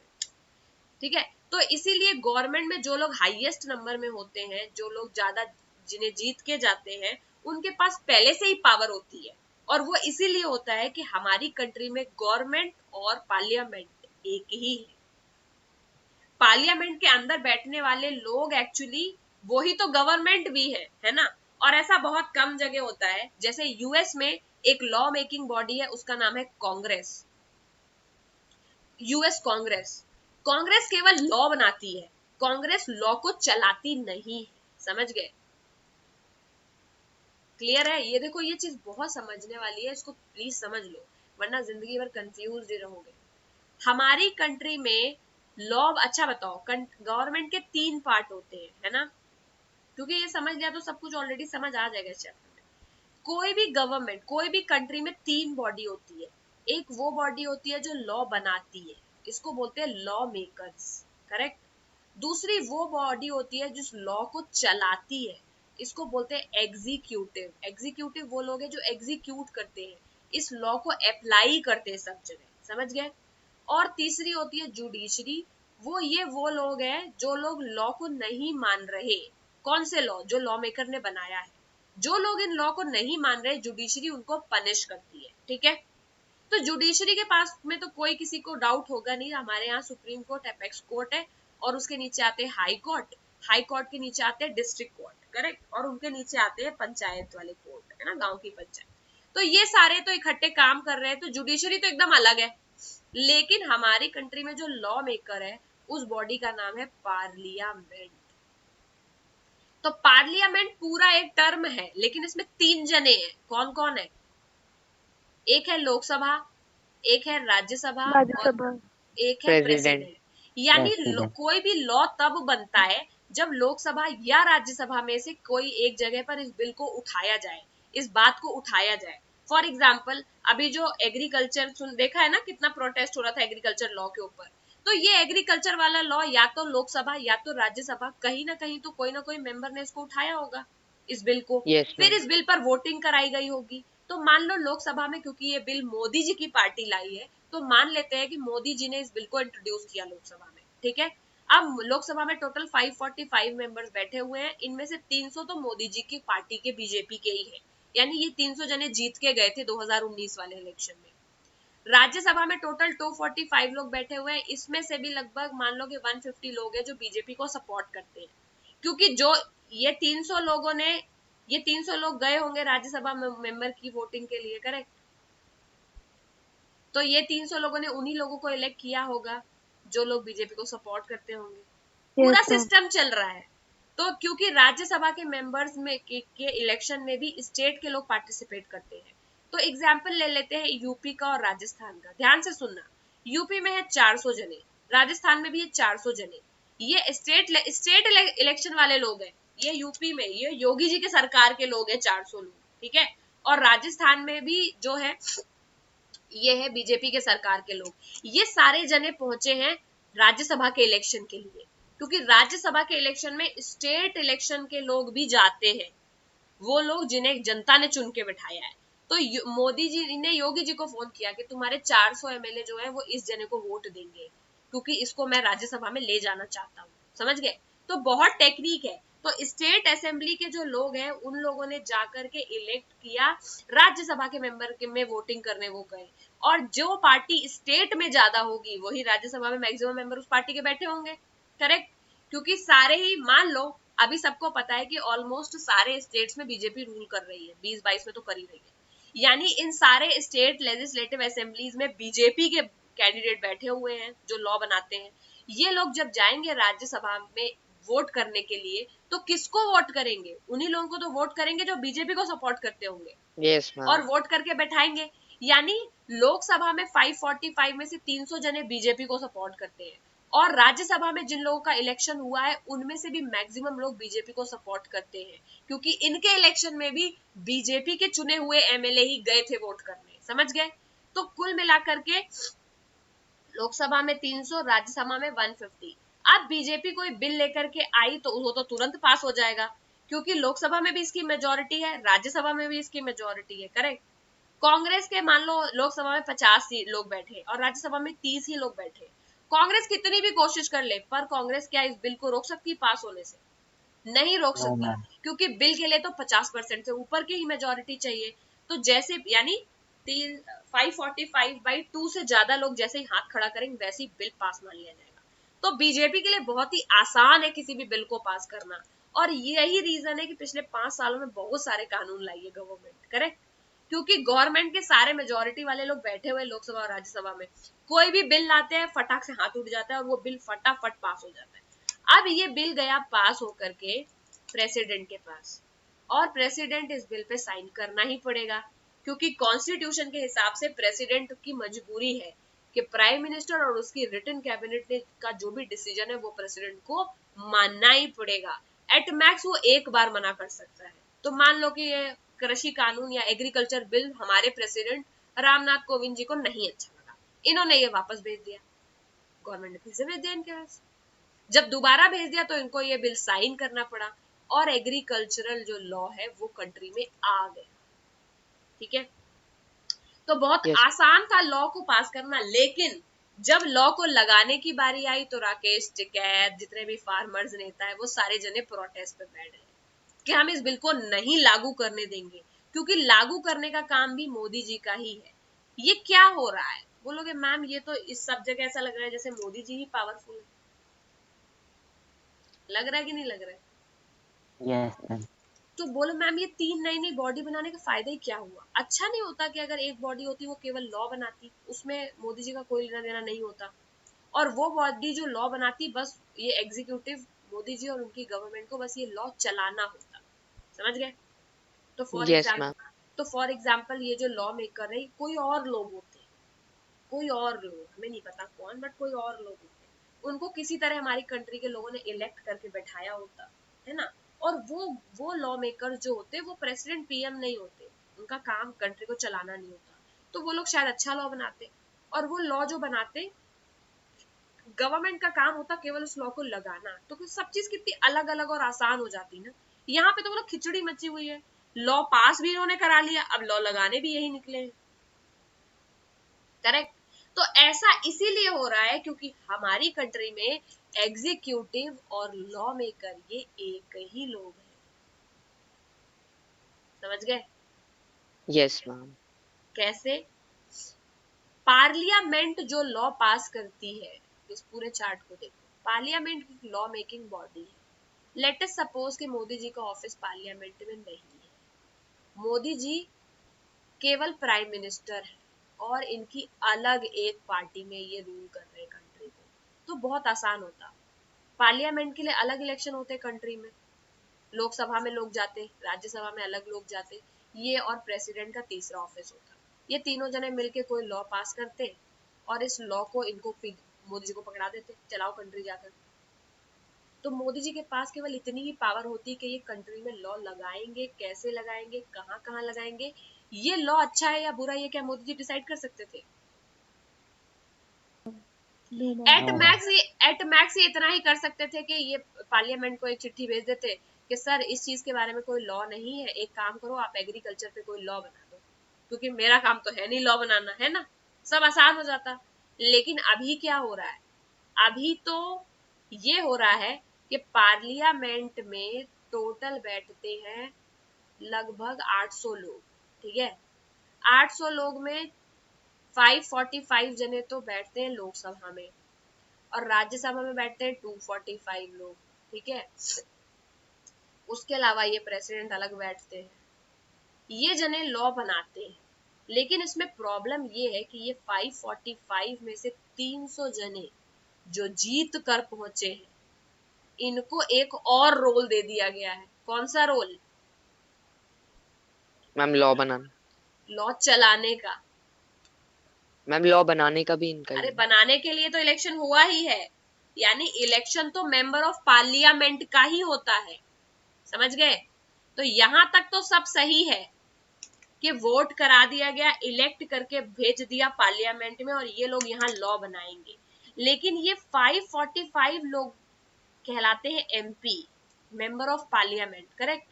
ठीक है, तो इसीलिए गवर्नमेंट में जो लोग हाईएस्ट नंबर में होते हैं, जो लोग ज्यादा जिन्हें जीत के जाते हैं, उनके पास पहले से ही पावर होती है। और वो इसीलिए होता है कि हमारी कंट्री में गवर्नमेंट और पार्लियामेंट एक ही है। पार्लियामेंट के अंदर बैठने वाले लोग एक्चुअली वही तो गवर्नमेंट भी है ना? और ऐसा बहुत कम जगह होता है। जैसे यूएस में एक लॉ मेकिंग बॉडी है, उसका नाम है कांग्रेस, यूएस कांग्रेस। कांग्रेस केवल लॉ बनाती है, कांग्रेस लॉ को चलाती नहीं है, समझ गए? क्लियर है? ये देखो, ये चीज बहुत समझने वाली है, इसको प्लीज समझ लो वरना जिंदगी भर कंफ्यूज ही रहोगे। हमारी कंट्री में लॉ, अच्छा बताओ, गवर्नमेंट के 3 पार्ट होते हैं, है ना? क्योंकि ये समझ लिया तो सब कुछ ऑलरेडी समझ आ जाएगा इस चैप्टर में। कोई भी गवर्नमेंट, कोई भी कंट्री में 3 बॉडी होती है। एक वो बॉडी होती है जो लॉ बनाती है, इसको बोलते हैं लॉ मेकर्स, करेक्ट? दूसरी वो बॉडी होती है जिस लॉ को चलाती है, इसको बोलते हैं एग्जीक्यूटिव। एग्जीक्यूटिव वो लोग हैं जो एग्जीक्यूट करते हैं, इस लॉ को अप्लाई करते हैं सब जगह, समझ गए। और तीसरी होती है जुडिशरी, वो लोग हैं जो लोग लॉ को नहीं मान रहे। कौन से लॉ? जो लॉ मेकर ने बनाया है। जो लोग इन लॉ को नहीं मान रहे, जुडिशरी उनको पनिश करती है, ठीक है। तो जुडिशरी के पास में तो कोई किसी को डाउट होगा नहीं, हमारे यहाँ सुप्रीम कोर्ट, एपेक्स कोर्ट है, और उसके नीचे आते हैं हाई कोर्ट, हाई कोर्ट के नीचे आते हैं डिस्ट्रिक्ट कोर्ट, करेक्ट, और उनके नीचे आते हैं पंचायत वाले कोर्ट, है ना, गांव की पंचायत। तो ये सारे तो इकट्ठे काम कर रहे हैं, तो जुडिशरी तो एकदम अलग है। लेकिन हमारी कंट्री में जो लॉ मेकर है, उस बॉडी का नाम है पार्लियामेंट। तो पार्लियामेंट पूरा एक टर्म है, लेकिन इसमें 3 जने हैं। कौन कौन है? एक है लोकसभा, एक है राज्यसभा, और राज्यसभा। एक है प्रेसिडेंट। प्रेसिडेंट। यानी प्रेसिडेंट। कोई भी लॉ तब बनता है जब लोकसभा या राज्यसभा में से कोई एक जगह पर इस बिल को उठाया जाए, इस बात को उठाया जाए। फॉर एग्जाम्पल, अभी जो एग्रीकल्चर देखा है ना, कितना प्रोटेस्ट हो रहा था एग्रीकल्चर लॉ के ऊपर। तो ये एग्रीकल्चर वाला लॉ या तो लोकसभा या तो राज्यसभा, कहीं ना कहीं तो कोई ना कोई मेंबर ने इसको उठाया होगा, इस बिल को। यस फिर मैम। इस बिल पर वोटिंग कराई गई होगी। तो मान लो लोकसभा में, क्योंकि ये बिल मोदी जी की पार्टी लाई है, तो मान लेते हैं कि मोदी जी ने इस बिल को इंट्रोड्यूस किया लोकसभा में, ठीक है। अब लोकसभा में टोटल 545 मेंबर्स बैठे हुए हैं, इनमें से 300 तो मोदी जी की पार्टी के, बीजेपी के ही है, यानी ये 300 जने जीत के गए थे 2019 वाले इलेक्शन में। राज्यसभा में टोटल 245 लोग बैठे हुए हैं, इसमें से भी लगभग मान लो कि 150 लोग हैं जो बीजेपी को सपोर्ट करते हैं, क्योंकि जो ये 300 लोगों ने, ये 300 लोग गए होंगे राज्यसभा मेंबर की वोटिंग के लिए, करेक्ट। तो ये 300 लोगों ने उन्हीं लोगों को इलेक्ट किया होगा जो लोग बीजेपी को सपोर्ट करते होंगे। पूरा यस मैम। सिस्टम चल रहा है। तो क्योंकि राज्यसभा के मेंबर्स में के इलेक्शन में भी स्टेट के लोग पार्टिसिपेट करते हैं, तो एग्जाम्पल ले लेते हैं यूपी का और राजस्थान का। ध्यान से सुनना, यूपी में है 400 जने, राजस्थान में भी है 400 जने। ये स्टेट इलेक्शन वाले लोग हैं, ये यूपी में ये योगी जी के सरकार के लोग हैं 400 लोग, ठीक है। और राजस्थान में भी जो है ये है बीजेपी के सरकार के लोग। ये सारे जने पहुंचे हैं राज्यसभा के इलेक्शन के लिए, क्योंकि राज्यसभा के इलेक्शन में स्टेट इलेक्शन के लोग भी जाते हैं, वो लोग जिन्हें जनता ने चुन के बिठाया है। तो मोदी जी ने योगी जी को फोन किया कि तुम्हारे 400 एमएलए जो है वो इस जने को वोट देंगे, क्योंकि इसको मैं राज्यसभा में ले जाना चाहता हूँ, समझ गए। तो बहुत टेक्निक है। तो स्टेट असेंबली के जो लोग हैं उन लोगों ने जाकर के इलेक्ट किया, राज्यसभा के मेंबर के में वोटिंग करने वो गए, और जो पार्टी स्टेट में ज्यादा होगी वही राज्यसभा में मैक्सिमम मेंबर उस पार्टी के बैठे होंगे, करेक्ट। क्योंकि सारे ही, मान लो अभी सबको पता है कि ऑलमोस्ट सारे स्टेट्स में बीजेपी रूल कर रही है, 20-22 में तो कर ही रही है, यानी इन सारे स्टेट लेजिस्लेटिव असेंबलीज में बीजेपी के कैंडिडेट बैठे हुए हैं जो लॉ बनाते हैं। ये लोग जब जाएंगे राज्यसभा में वोट करने के लिए, तो किसको वोट करेंगे? उन्हीं लोगों को तो वोट करेंगे जो बीजेपी को सपोर्ट करते होंगे, यस मैम। और वोट करके बैठाएंगे। यानी लोकसभा में 545 में से 300 जने बीजेपी को सपोर्ट करते हैं, और राज्यसभा में जिन लोगों का इलेक्शन हुआ है उनमें से भी मैक्सिमम लोग बीजेपी को सपोर्ट करते हैं, क्योंकि इनके इलेक्शन में भी बीजेपी के चुने हुए एमएलए ही गए थे वोट करने, समझ गए। तो कुल मिलाकर के लोकसभा में 300, राज्यसभा में 150। अब बीजेपी कोई बिल लेकर के आई तो वो तो तुरंत पास हो जाएगा, क्योंकि लोकसभा में भी इसकी मेजोरिटी है, राज्यसभा में भी इसकी मेजोरिटी है, करेक्ट। कांग्रेस के मान लो लोकसभा में 50 ही लोग बैठे और राज्यसभा में 30 ही लोग बैठे, कांग्रेस कितनी भी कोशिश कर ले, पर कांग्रेस क्या इस बिल को रोक सकती है पास होने से? नहीं रोक सकती, क्योंकि बिल के लिए तो 50% से ऊपर की ही मेजोरिटी चाहिए। तो जैसे यानी 545/2 से ज्यादा लोग जैसे ही हाथ खड़ा करेंगे वैसे ही बिल पास मान लिया जाएगा। तो बीजेपी के लिए बहुत ही आसान है किसी भी बिल को पास करना, और यही रीजन है कि पिछले 5 सालों में बहुत सारे कानून लाई है गवर्नमेंट, करेक्ट। क्योंकि गवर्नमेंट के सारे मेजोरिटी वाले लोग बैठे हुए लोकसभा और राज्यसभा में, कोई भी बिल लाते हैं फटाक से हाथ उठ जाता है और वो बिल फटाफट पास हो जाता है। अब ये बिल गया पास होकर के प्रेसिडेंट के पास, और प्रेसिडेंट इस बिल पे साइन करना ही पड़ेगा, क्योंकि कॉन्स्टिट्यूशन के हिसाब से प्रेसिडेंट की मजबूरी है कि प्राइम मिनिस्टर और उसकी रिटन कैबिनेट ने का जो भी डिसीजन है वो प्रेसिडेंट को मानना ही पड़ेगा। एट मैक्स वो एक बार मना कर सकता है। तो मान लो कि ये कृषि कानून या एग्रीकल्चर बिल हमारे प्रेसिडेंट रामनाथ कोविंद जी को नहीं अच्छा लगा, इन्होंने ये वापस भेज दिया, गवर्नमेंट ने फिर से भेज दिया इनके पास। जब दोबारा भेज दिया तो इनको ये बिल साइन करना पड़ा और एग्रीकल्चरल जो लॉ है वो कंट्री में आ गया। ठीक है, तो बहुत यस आसान था लॉ को पास करना, लेकिन जब लॉ को लगाने की बारी आई तो राकेश टिकैत, जितने भी फार्मर्स नेता है, वो सारे जने प्रोटेस्ट पे बैठ गए कि हम इस बिल को नहीं लागू करने देंगे, क्योंकि लागू करने का काम भी मोदी जी का ही है। ये क्या हो रहा है? बोलोगे मैम ये तो इस सब जगह ऐसा लग रहा है जैसे मोदी जी ही पावरफुल है। लग रहा है कि नहीं लग रहा है? Yes ma'am. तो बोलो मैम ये 3 नई नई बॉडी बनाने का फायदा ही क्या हुआ? अच्छा नहीं होता कि अगर एक बॉडी होती वो केवल लॉ बनाती, उसमें मोदी जी का कोई लेना देना नहीं होता, और वो बॉडी जो लॉ बनाती बस ये एग्जीक्यूटिव मोदी जी और उनकी गवर्नमेंट को बस ये लॉ चलाना होता। समझ गए? तो यस मैम फॉर एग्जाम्पल ये जो लॉ मेकर है कोई और लोग होते, कोई और लोग, हमें नहीं पता कौन, बट कोई और लोग होते, उनको किसी तरह हमारी कंट्री के लोगों ने इलेक्ट करके बैठाया होता है ना, और वो लॉ मेकर जो होते वो प्रेसिडेंट पीएम नहीं होते, उनका काम कंट्री को चलाना नहीं होता, तो वो लोग शायद अच्छा लॉ बनाते, और वो लॉ जो बनाते गवर्नमेंट का काम होता केवल उस लॉ को लगाना, तो सब चीज कितनी अलग अलग और आसान हो जाती ना। यहाँ पे तो वो लोग खिचड़ी मची हुई है, लॉ पास भी इन्होंने करा लिया, अब लॉ लगाने भी यही निकले हैं। करेक्ट? तो ऐसा इसीलिए हो रहा है क्योंकि हमारी कंट्री में एग्जीक्यूटिव और लॉ मेकर ये एक ही लोग हैं। समझ गए? यस मैम कैसे? पार्लियामेंट जो लॉ पास करती है, इस पूरे चार्ट को देखो, पार्लियामेंट की लॉ मेकिंग बॉडी है। लेट अस सपोज कि मोदी जी का ऑफिस पार्लियामेंट में नहीं है, मोदी जी केवल प्राइम मिनिस्टर है और इनकी अलग एक पार्टी में ये रूल कर रहे हैं कंट्री को, तो बहुत आसान होता। पार्लियामेंट के लिए अलग इलेक्शन होते कंट्री में, लोकसभा में लोग जाते, राज्यसभा में अलग लोग जाते, ये और प्रेसिडेंट का तीसरा ऑफिस होता। ये तीनों जने मिलके कोई लॉ पास करते और इस लॉ को इनको मोदी जी को पकड़ा देते, चलाओ कंट्री जाकर। तो मोदी जी के पास केवल इतनी ही पावर होती कि ये कंट्री में लॉ लगाएंगे, कैसे लगाएंगे, कहाँ कहाँ लगाएंगे, ये लॉ अच्छा है या बुरा, ये क्या मोदी जी डिसाइड कर सकते थे? Know at ma'am. मैक्स ये इतना ही कर सकते थे कि ये पार्लियामेंट को एक चिट्ठी भेज देते कि सर इस चीज के बारे में कोई लॉ नहीं है, एक काम करो आप एग्रीकल्चर पे कोई लॉ बना दो, क्योंकि मेरा काम तो है नहीं लॉ बनाना, है ना, सब आसान हो जाता। लेकिन अभी क्या हो रहा है? अभी तो ये हो रहा है कि पार्लियामेंट में टोटल बैठते हैं लगभग 800 लोग। ठीक है, 800 लोग में 545 जने तो बैठते हैं लोकसभा में और राज्यसभा में बैठते हैं 245 लोग। ठीक है, उसके अलावा ये प्रेसिडेंट अलग बैठते हैं, ये जने लॉ बनाते हैं। लेकिन इसमें प्रॉब्लम ये है कि ये 545 में से 300 जने जो जीत कर पहुंचे हैं, इनको एक और रोल दे दिया गया है। कौन सा रोल? मैम लॉ बनाना, लॉ चलाने का। मैम लॉ बनाने का भी इनका ही अरे है। बनाने के लिए तो इलेक्शन हुआ ही है, यानी इलेक्शन तो मेंबर ऑफ पार्लियामेंट का ही होता है। समझ गए? तो यहां तक तो सब सही है कि वोट करा दिया गया, इलेक्ट करके भेज दिया पार्लियामेंट में और ये लोग यहाँ लॉ बनाएंगे। लेकिन ये 545 लोग कहलाते हैं MP, member of parliament. Correct?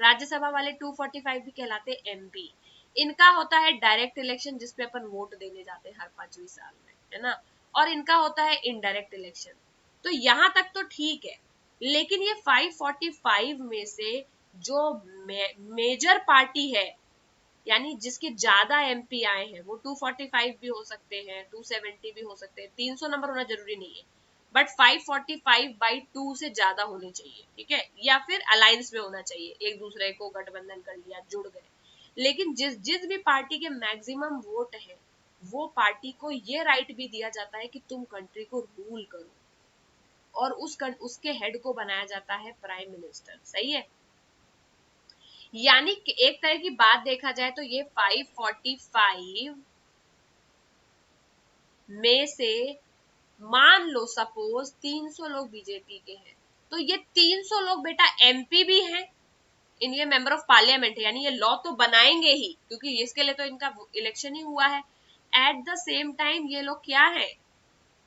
Rajya Sabha वाले 245 भी कहलाते हैं एमपी। इनका होता है डायरेक्ट इलेक्शन जिसपे अपन वोट देने जाते हैं हर 5वीं साल में, है ना, और इनका होता है इनडायरेक्ट इलेक्शन। तो यहां तक तो ठीक है, लेकिन ये 545 में से जो मेजर पार्टी है, यानी जिसके ज्यादा एमपी आए हैं, वो 245 भी हो सकते हैं, 270 भी हो सकते हैं, 300 नंबर होना जरूरी नहीं है, बट 545/2 से ज्यादा होने चाहिए। ठीक है, या फिर अलायंस में होना चाहिए, एक दूसरे को गठबंधन कर लिया, जुड़ गए। लेकिन जिस जिस भी पार्टी के मैक्सिमम वोट है, वो पार्टी को ये राइट भी दिया जाता है कि तुम कंट्री को रूल करो, और उसके हेड को बनाया जाता है प्राइम मिनिस्टर। सही है? यानी कि एक तरह की बात देखा जाए तो ये 545 में से मान लो सपोज 300 लोग बीजेपी के हैं, तो ये 300 लोग बेटा एमपी भी हैं, इन ये मेंबर ऑफ पार्लियामेंट है, यानी ये लॉ तो बनाएंगे ही क्योंकि इसके लिए तो इनका इलेक्शन ही हुआ है। एट द सेम टाइम ये लोग क्या है?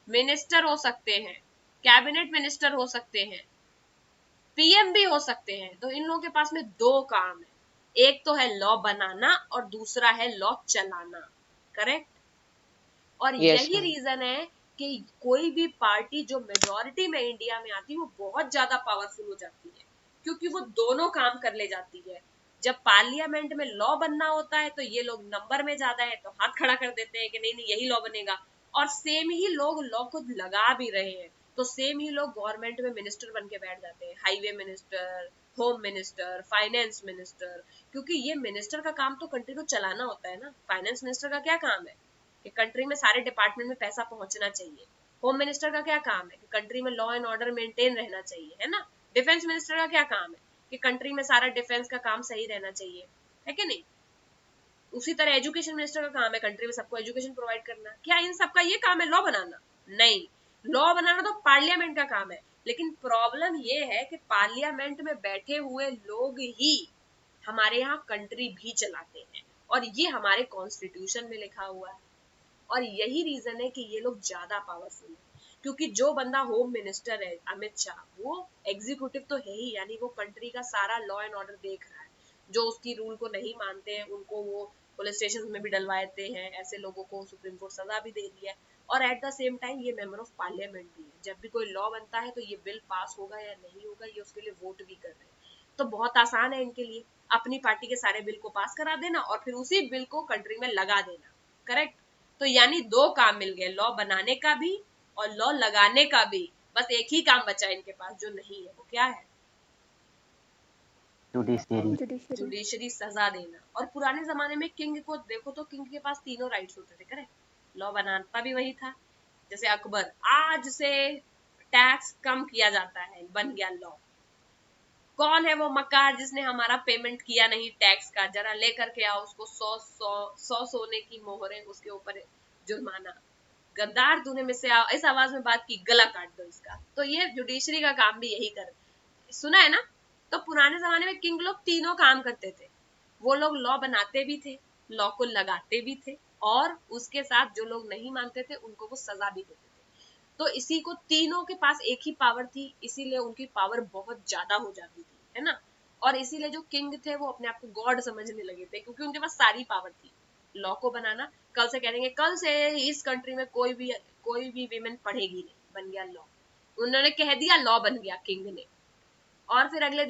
मिनिस्टर हो सकते हैं। कैबिनेट मिनिस्टर हो सकते हैं, पीएम भी हो सकते हैं। तो इन लोगों के पास में दो काम है, एक तो है लॉ बनाना और दूसरा है लॉ चलाना, करेक्ट। और Yes, यही ma'am. रीजन है कि कोई भी पार्टी जो मेजोरिटी में इंडिया में आती है वो बहुत ज्यादा पावरफुल हो जाती है, क्योंकि वो दोनों काम कर ले जाती है। जब पार्लियामेंट में लॉ बनना होता है तो ये लोग नंबर में ज्यादा है तो हाथ खड़ा कर देते हैं कि नहीं नहीं यही लॉ बनेगा, और सेम ही लोग लॉ को लगा भी रहे हैं तो सेम ही लोग गवर्नमेंट में मिनिस्टर बन के बैठ जाते हैं, highway minister, home minister, finance minister. क्योंकि ये मिनिस्टर का काम तो कंट्री को चलाना होता है ना। फाइनेंस मिनिस्टर का क्या काम है कि कंट्री में सारे डिपार्टमेंट में पैसा पहुंचना चाहिए। होम मिनिस्टर का क्या काम है कि कंट्री में लॉ एंड ऑर्डर मेंटेन रहना चाहिए, है ना। डिफेंस मिनिस्टर का क्या काम है कि कंट्री में सारा डिफेंस का काम सही रहना चाहिए, है कि नहीं। उसी तरह एजुकेशन मिनिस्टर का काम है कंट्री में सबको एजुकेशन प्रोवाइड करना। क्या इन सबका ये काम है लॉ बनाना? नहीं, लॉ बनाना तो पार्लियामेंट का काम है। लेकिन प्रॉब्लम ये है कि पार्लियामेंट में बैठे हुए लोग ही हमारे यहाँ कंट्री भी चलाते हैं, और ये हमारे कॉन्स्टिट्यूशन में लिखा हुआ है। और यही रीजन है कि ये लोग ज्यादा पावरफुल है, क्योंकि जो बंदा होम मिनिस्टर है अमित शाह, वो एग्जीक्यूटिव तो है ही, यानी वो कंट्री का सारा लॉ एंड ऑर्डर देख रहा है। जो उसकी रूल को नहीं मानते हैं उनको वो पुलिस स्टेशन में भी डलवाते हैं, ऐसे लोगों को सुप्रीम कोर्ट सजा भी दे दी है। और एट द सेम टाइम ये मेंबर ऑफ पार्लियामेंट भी है। जब भी कोई लॉ बनता है तो ये बिल पास होगा या नहीं होगा ये उसके लिए वोट भी कर रहे हैं। तो बहुत आसान है इनके लिए, अपनी पार्टी के सारे बिल को पास करा देना और फिर उसी बिल को कंट्री में लगा देना, करेक्ट। तो यानी दो काम मिल गए, लॉ बनाने का भी और लॉ लगाने का भी। बस एक ही काम बचा इनके पास जो नहीं है, वो क्या है? जुडिशरी। जुडिशरी। जुडिशरी, सजा देना। और पुराने जमाने में किंग को देखो तो किंग के पास तीनों राइट्स होते थे, करेक्ट। लॉ बनाता भी वही था, जैसे अकबर, आज से टैक्स कम किया जाता है, बन गया लॉ। कौन है वो मक्कार जिसने हमारा पेमेंट किया नहीं टैक्स का, जरा लेकर के आओ उसको 100 सोने की मोहरें, उसके ऊपर जुर्माना। गद्दार तूने में से इस आवाज में बात की, गला काट दो इसका। तो ये जुडिशरी का काम भी यही कर, सुना है ना। तो पुराने जमाने में किंग लोग तीनों काम करते थे। वो लोग लॉ बनाते भी थे, लॉ को लगाते भी थे, और उसके साथ जो लोग नहीं मानते थे उनको वो सजा भी देते थे। तो इसी को, तीनों के पास एक ही पावर थी, इसीलिए उनकी पावर बहुत ज्यादा हो जाती थी, है ना। और इसीलिए जो किंग थे वो अपने आप को गॉड समझने लगे थे, क्योंकि उनके पास सारी पावर थी। लॉ को बनाना, कल से कह देंगे कल से इस कंट्री में कोई भी विमेन पढ़ेगी नहीं, बन गया लॉ। उन्होंने कह दिया, लॉ बन गया किंग ने। और फिर अगले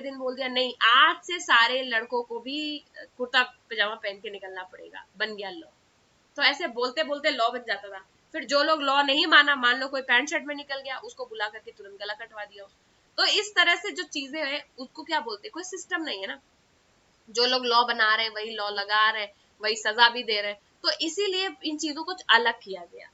दिन बोल दिया नहीं, आज से सारे लड़कों को भी कुर्ता पजामा पहन के निकलना पड़ेगा, बन गया लॉ। तो ऐसे बोलते बोलते लॉ बन जाता था। फिर जो लोग लॉ नहीं माना, मान लो कोई पैंट शर्ट में निकल गया, उसको बुला करके तुरंत गला कटवा दिया। तो इस तरह से जो चीजें हैं उसको क्या बोलते हैं, कोई सिस्टम नहीं है ना। जो लोग लॉ बना रहे हैं वही लॉ लगा रहे हैं, वही सजा भी दे रहे हैं। तो इसीलिए इन चीजों को अलग किया गया।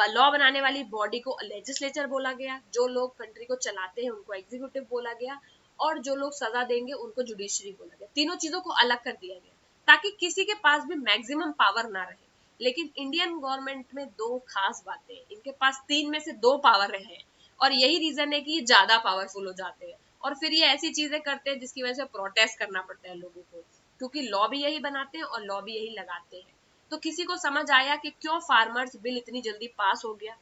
लॉ बनाने वाली बॉडी को लेजिस्लेचर बोला गया, जो लोग कंट्री को चलाते हैं उनको एग्जीक्यूटिव बोला गया, और जो लोग सजा देंगे उनको जुडिशरी बोला गया। तीनों चीजों को अलग कर दिया गया ताकि किसी के पास भी मैक्सिमम पावर ना रहे। लेकिन इंडियन गवर्नमेंट में दो खास बातें, इनके पास तीन में से दो पावर है, और यही रीजन है कि ये ज्यादा पावरफुल हो जाते हैं। और फिर ये ऐसी चीजें करते हैं जिसकी वजह से प्रोटेस्ट करना पड़ता है लोगों को, क्योंकि लॉ भी यही बनाते हैं और लॉ भी यही लगाते हैं। तो किसी को समझ आया कि क्यों फार्मर्स बिल इतनी जल्दी पास हो गया?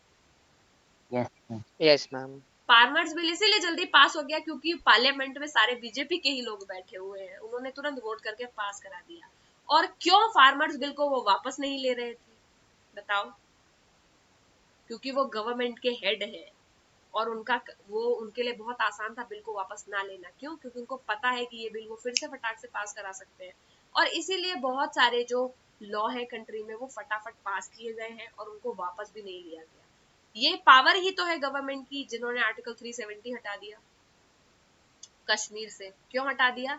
Yes ma'am. Yes, ma'am. Farmers bill इसीलिए जल्दी पास हो गया क्योंकि पार्लियामेंट में सारे बीजेपी के ही लोग बैठे हुए हैं, उन्होंने तुरंत वोट करके पास करा दिया। और क्यों फार्मर्स बिल को वो वापस नहीं ले रहे थे, बताओ? क्योंकि वो गवर्नमेंट के हेड है, और वो उनके लिए बहुत आसान था बिल को वापस ना लेना। क्यों? क्योंकि उनको पता है कि ये बिल वो फिर से फटाक से पास करा सकते हैं। और इसीलिए बहुत सारे जो लॉ है कंट्री में वो फटाफट पास किए गए हैं और उनको वापस भी नहीं लिया गया। ये पावर ही तो है गवर्नमेंट की, जिन्होंने आर्टिकल 370 हटा दिया कश्मीर से। क्यों हटा दिया?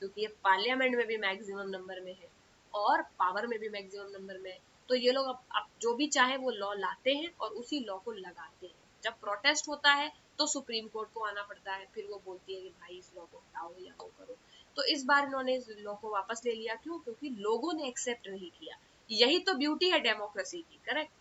क्योंकि ये पार्लियामेंट में भी मैक्सिमम नंबर में है और पावर में भी मैक्सिमम नंबर में है। तो ये लोग अब जो भी चाहे वो लॉ लाते हैं और उसी लॉ को लगाते हैं। जब प्रोटेस्ट होता है तो सुप्रीम कोर्ट को आना पड़ता है, फिर वो बोलती है कि भाई इस लॉ को हटाओ या वो करो। तो इस बार इन्होंने इस लॉ को वापस ले लिया। क्यों? क्योंकि लोगों ने एक्सेप्ट नहीं किया। यही तो ब्यूटी है डेमोक्रेसी की, करेक्ट।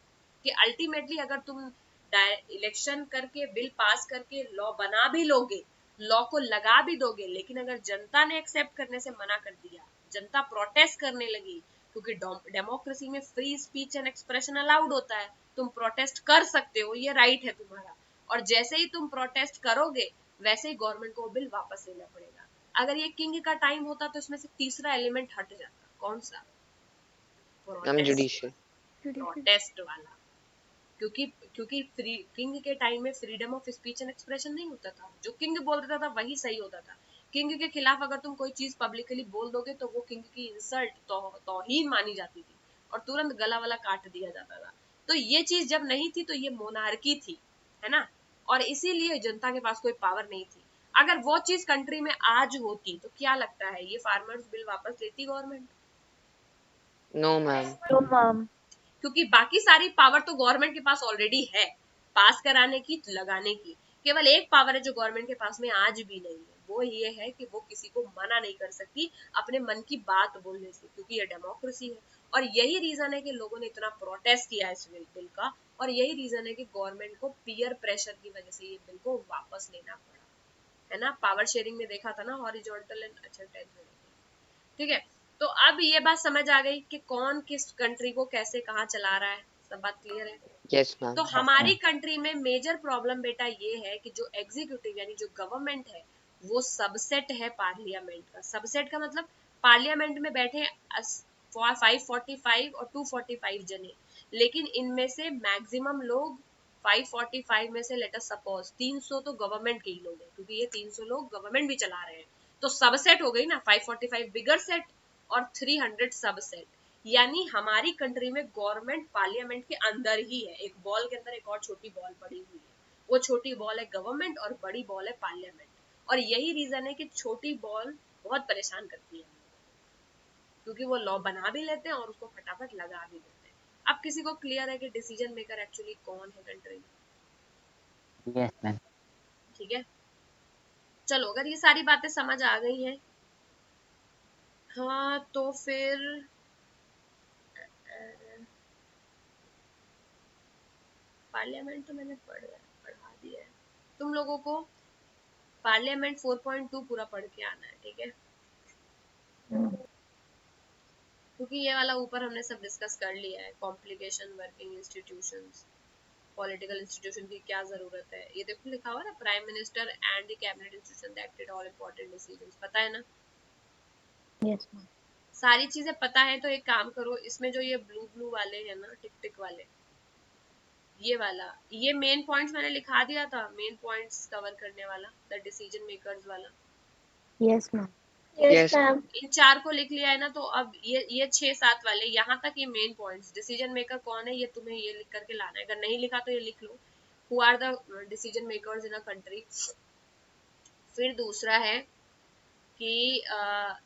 कि अल्टीमेटली अगर तुम इलेक्शन करके बिल पास करके लॉ बना भी लोगे, लॉ को लगा भी दोगे, लेकिन अगर जनता ने एक्सेप्ट करने से मना कर दिया, जनता प्रोटेस्ट करने लगी, क्योंकि डेमोक्रेसी में free speech and expression allowed होता है, तुम प्रोटेस्ट कर सकते हो, ये राइट है तुम्हारा। और जैसे ही तुम प्रोटेस्ट करोगे वैसे ही गवर्नमेंट को बिल वापस लेना पड़ेगा। अगर ये किंग का टाइम होता तो इसमें से तीसरा एलिमेंट हट जाता, कौन सा? Ma'am protest, judicial. प्रोटेस्ट वाला। क्योंकि क्योंकि किंग के टाइम में freedom of speech and expression नहीं होता था, जो किंग बोल देता था वही सही होता था। किंग के खिलाफ अगर तुम कोई चीज पब्लिकली बोल दोगे तो वो किंग की इंसल्ट, तौहीन मानी जाती थी और तुरंत गला वाला काट दिया जाता था। तो ये चीज जब नहीं थी तो ये मोनार्की थी, है ना, और इसीलिए जनता के पास कोई पावर नहीं थी। अगर वो चीज कंट्री में आज होती तो क्या लगता है ये फार्मर्स बिल वापस लेती government? No ma'am. No ma'am. क्योंकि बाकी सारी पावर तो गवर्नमेंट के पास ऑलरेडी है, पास कराने की, लगाने की। केवल एक पावर है जो गवर्नमेंट के पास में आज भी नहीं है, वो ये है कि वो किसी को मना नहीं कर सकती अपने मन की बात बोलने से, क्योंकि ये डेमोक्रेसी है। और यही रीजन है कि लोगों ने इतना प्रोटेस्ट किया इस बिल का, और यही रीजन है कि गवर्नमेंट को पीयर प्रेशर की वजह से ये बिल को वापस लेना पड़ा, है ना। पावर शेयरिंग में देखा था ना, हॉरिजॉन्टल एंड अच्छा टेंस में देखा। ठीक है, तो अब ये बात समझ आ गई कि कौन किस कंट्री को कैसे कहाँ चला रहा है, सब बात क्लियर है। Yes ma'am. तो हमारी कंट्री में मेजर प्रॉब्लम बेटा ये है कि जो एग्जीक्यूटिव यानी जो गवर्नमेंट है वो सबसेट है पार्लियामेंट का। सबसेट का मतलब पार्लियामेंट में बैठे 545 और 245 जने, लेकिन इनमें से मैक्सिमम लोग 545 में से लेट अस सपोज 300 तो गवर्नमेंट के ही लोग हैं, क्योंकि ये 300 लोग गवर्नमेंट भी चला रहे हैं। तो सबसेट हो गई ना, 545 बिगर सेट और 300 सबसेट। यानी हमारी कंट्री में गवर्नमेंट पार्लियामेंट के अंदर ही है, एक बॉल के अंदर एक और छोटी बॉल पड़ी हुई है, वो छोटी बॉल है गवर्नमेंट और बड़ी बॉल है पार्लियामेंट। और यही रीजन है कि छोटी बॉल बहुत परेशान करती है, क्योंकि वो लॉ बना भी लेते हैं और उसको फटाफट लगा भी देते हैं। अब किसी को क्लियर है कि डिसीजन मेकर एक्चुअली कौन है कंट्री में? Yes ma'am. ठीक है, चलो अगर ये सारी बातें समझ आ गई हैं, हाँ तो फिर पार्लियामेंट तो मैंने पढ़ा दिया है तुम लोगों को। पार्लियामेंट 4.2 पूरा पढ़ के आना है, ठीक है, क्योंकि ये वाला ऊपर हमने सब डिस्कस कर लिया है। Complication, working institutions, political institution की क्या जरूरत है, ये देखो लिखा हुआ ना, prime minister and the cabinet institution that take all important decisions, पता है ना? Yes ma'am. सारी चीजें पता है तो एक काम करो, इसमें जो ये ब्लू ब्लू वाले हैं ना, टिक टिक वाले, ये वाला, ये मेन पॉइंट्स मैंने लिखा दिया था, मेन पॉइंट्स कवर करने वाला, द डिसीजन मेकर्स वाला। Yes ma'am. Yes ma'am. इन 4 को लिख लिया है ना, तो अब ये 6-7 वाले यहाँ तक ये मेन पॉइंट्स, डिसीजन मेकर कौन है ये तुम्हें ये लिख करके लाना है, अगर नहीं लिखा तो ये लिख लो, who are the decision makers in a country. फिर दूसरा है कि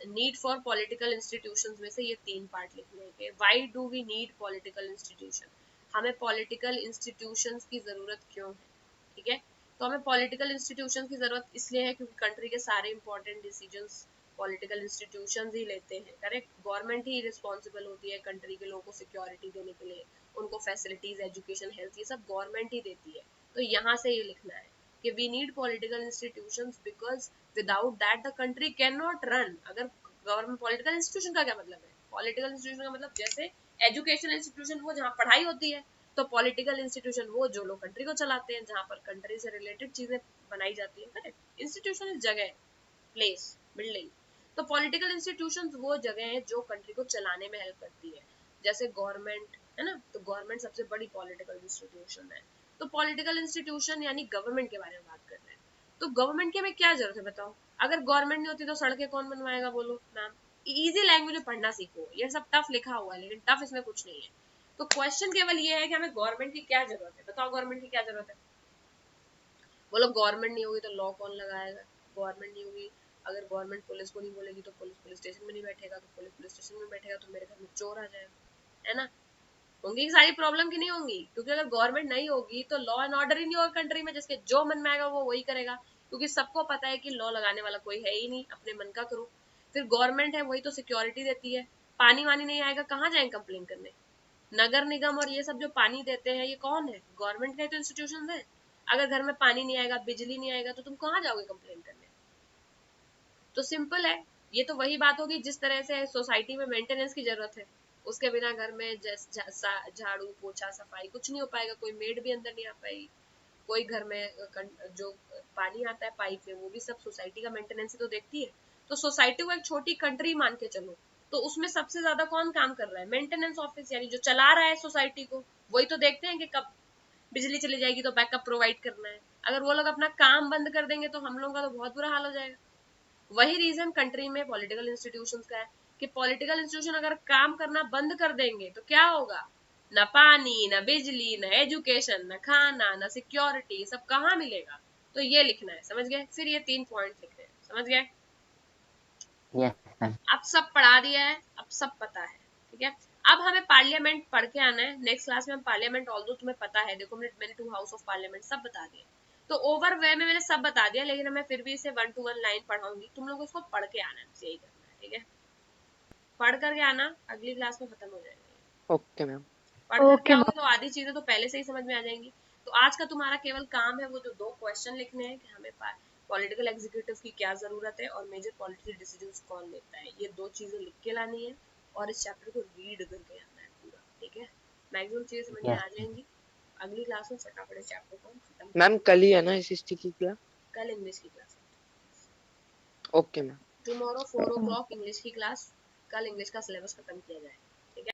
नीड फॉर पॉलिटिकल इंस्टीट्यूशंस में से ये 3 पार्ट लिखने के, why do we need political institution, हमें पॉलिटिकल इंस्टीट्यूशंस की जरूरत क्यों है, ठीक है। तो हमें पॉलिटिकल इंस्टीट्यूशन की जरूरत इसलिए है क्योंकि कंट्री के सारे इंपॉर्टेंट डिसीजंस पॉलिटिकल इंस्टीट्यूशंस ही लेते हैं, करेक्ट। गवर्नमेंट ही रिस्पॉन्सिबल होती है कंट्री के लोगों को सिक्योरिटी देने के लिए, उनको फैसिलिटीज, एजुकेशन, हेल्थ, ये सब गवर्नमेंट ही देती है। तो यहाँ से ये लिखना है कि we need political institutions because without that the country can not run. अगर गवर्नमेंट, पॉलिटिकल इंस्टीट्यूशन का क्या मतलब है? पॉलिटिकल इंस्टीट्यूशन का मतलब जैसे एजुकेशन इंस्टीट्यूशन वो जहाँ पढ़ाई होती है, तो पॉलिटिकल इंस्टीट्यूशन वो जो लोग कंट्री को चलाते हैं, जहाँ पर कंट्री से रिलेटेड चीजें बनाई जाती है, करेक्ट। इंस्टीट्यूशन इस जगह, प्लेस, बिल्डिंग। तो पॉलिटिकल इंस्टीट्यूशंस वो जगह है जो कंट्री को चलाने में हेल्प करती है, जैसे गवर्नमेंट है ना, तो गवर्नमेंट सबसे बड़ी पॉलिटिकल इंस्टीट्यूशन है। तो पॉलिटिकल इंस्टीट्यूशन यानी गवर्नमेंट के बारे में बात कर रहे हैं। तो गवर्नमेंट की हमें क्या जरूरत है बताओ? अगर गवर्नमेंट नहीं होती तो सड़कें कौन बनवाएगा बोलो मैम? इजी लैंग्वेज में पढ़ना सीखो, ये सब टफ लिखा हुआ है लेकिन टफ इसमें कुछ नहीं है। तो क्वेश्चन केवल ये है कि हमें गवर्नमेंट की क्या जरूरत है, बताओ गवर्नमेंट की क्या जरूरत है? बोलो गवर्नमेंट नहीं होगी तो लॉ कौन लगाएगा? गवर्नमेंट नहीं होगी, अगर गवर्नमेंट पुलिस को नहीं बोलेगी तो पुलिस पुलिस स्टेशन में नहीं बैठेगा, तो पुलिस पुलिस स्टेशन में बैठेगा तो मेरे घर में चोर आ जाएगा, है ना। होंगी सारी प्रॉब्लम की नहीं होंगी, क्योंकि अगर गवर्नमेंट नहीं होगी तो लॉ एंड ऑर्डर ही नहीं होगा कंट्री में, जिसके जो मन में आएगा वो वही करेगा, क्योंकि सबको पता है कि लॉ लगाने वाला कोई है ही नहीं, अपने मन का करो। फिर गवर्नमेंट है वही तो सिक्योरिटी देती है, पानी वानी नहीं आएगा कहाँ जाएंगे कंप्लेन करने? नगर निगम और ये सब जो पानी देते हैं ये कौन है? गवर्नमेंट के तो इंस्टीट्यूशन है। अगर घर में पानी नहीं आएगा, बिजली नहीं आएगा, तो तुम कहाँ जाओगे कंप्लेन करने? तो सिंपल है, ये तो वही बात होगी जिस तरह से सोसाइटी में मेंटेनेंस की जरूरत है, उसके बिना घर में झाड़ू पोछा सफाई कुछ नहीं हो पाएगा, कोई मेड भी अंदर नहीं आ पाएगी। कोई घर में जो पानी आता है पाइप में वो भी सब सोसाइटी का मेंटेनेंस ही तो देखती है। तो सोसाइटी को एक छोटी कंट्री मान के चलो, तो उसमें सबसे ज्यादा कौन काम कर रहा है? मेंटेनेंस ऑफिस, यानी जो चला रहा है सोसाइटी को, वही तो देखते हैं कि कब बिजली चली जाएगी तो बैकअप प्रोवाइड करना है। अगर वो लोग अपना काम बंद कर देंगे तो हम लोगों का तो बहुत बुरा हाल हो जाएगा। वही रीजन कंट्री में पॉलिटिकल इंस्टीट्यूशंस का है कि पॉलिटिकल इंस्टीट्यूशन अगर काम करना बंद कर देंगे तो क्या होगा? ना पानी, ना बिजली, ना एजुकेशन, ना खाना, ना सिक्योरिटी, सब कहाँ मिलेगा? तो ये लिखना है, समझ गए? फिर ये 3 पॉइंट लिखने हैं, समझ गए? Yes, ma'am. अब सब पढ़ा दिया है, अब सब पता है, ठीक है। अब हमें पार्लियामेंट पढ़ के आना है नेक्स्ट क्लास में। हम पार्लियामेंट ऑल्दो तुम्हें पता है, देखो मैंने 2 हाउस ऑफ पार्लियामेंट सब बता दिया, तो ओवर वे में मैंने सब बता दिया, लेकिन मैं फिर भी इसे 1 to 1 लाइन पढ़ाऊंगी, तुम लोग इसको पढ़ के आना है, बस यही करना है, ठीक है। पढ़ करके आना, अगली क्लास में खत्म हो जाएगा। Okay ma'am. पढ़ करके Okay, आओगे तो आधी चीजें तो पहले से ही समझ में आ जाएंगी। तो आज का तुम्हारा केवल काम है वो जो 2 क्वेश्चन लिखने हैं कि हमें पॉलिटिकल एग्जीक्यूटिव की क्या जरूरत है और मेजर पॉलिटिकल डिसीजंस कौन लेता है, ये 2 चीजें लिख के लानी है और इस चैप्टर को रीड करके आना है पूरा, ठीक है। मैक्सिमम चीजें समझ में Yes, आ जाएंगी। अगली क्लास में फटाफट इस चैप्टर को खत्म मैम कल ही है ना SST की क्लास? कल इंग्लिश की class okay ma'am. Tomorrow 4 o'clock English की क्लास, कल इंग्लिश का सिलेबस खत्म किया जाएगा।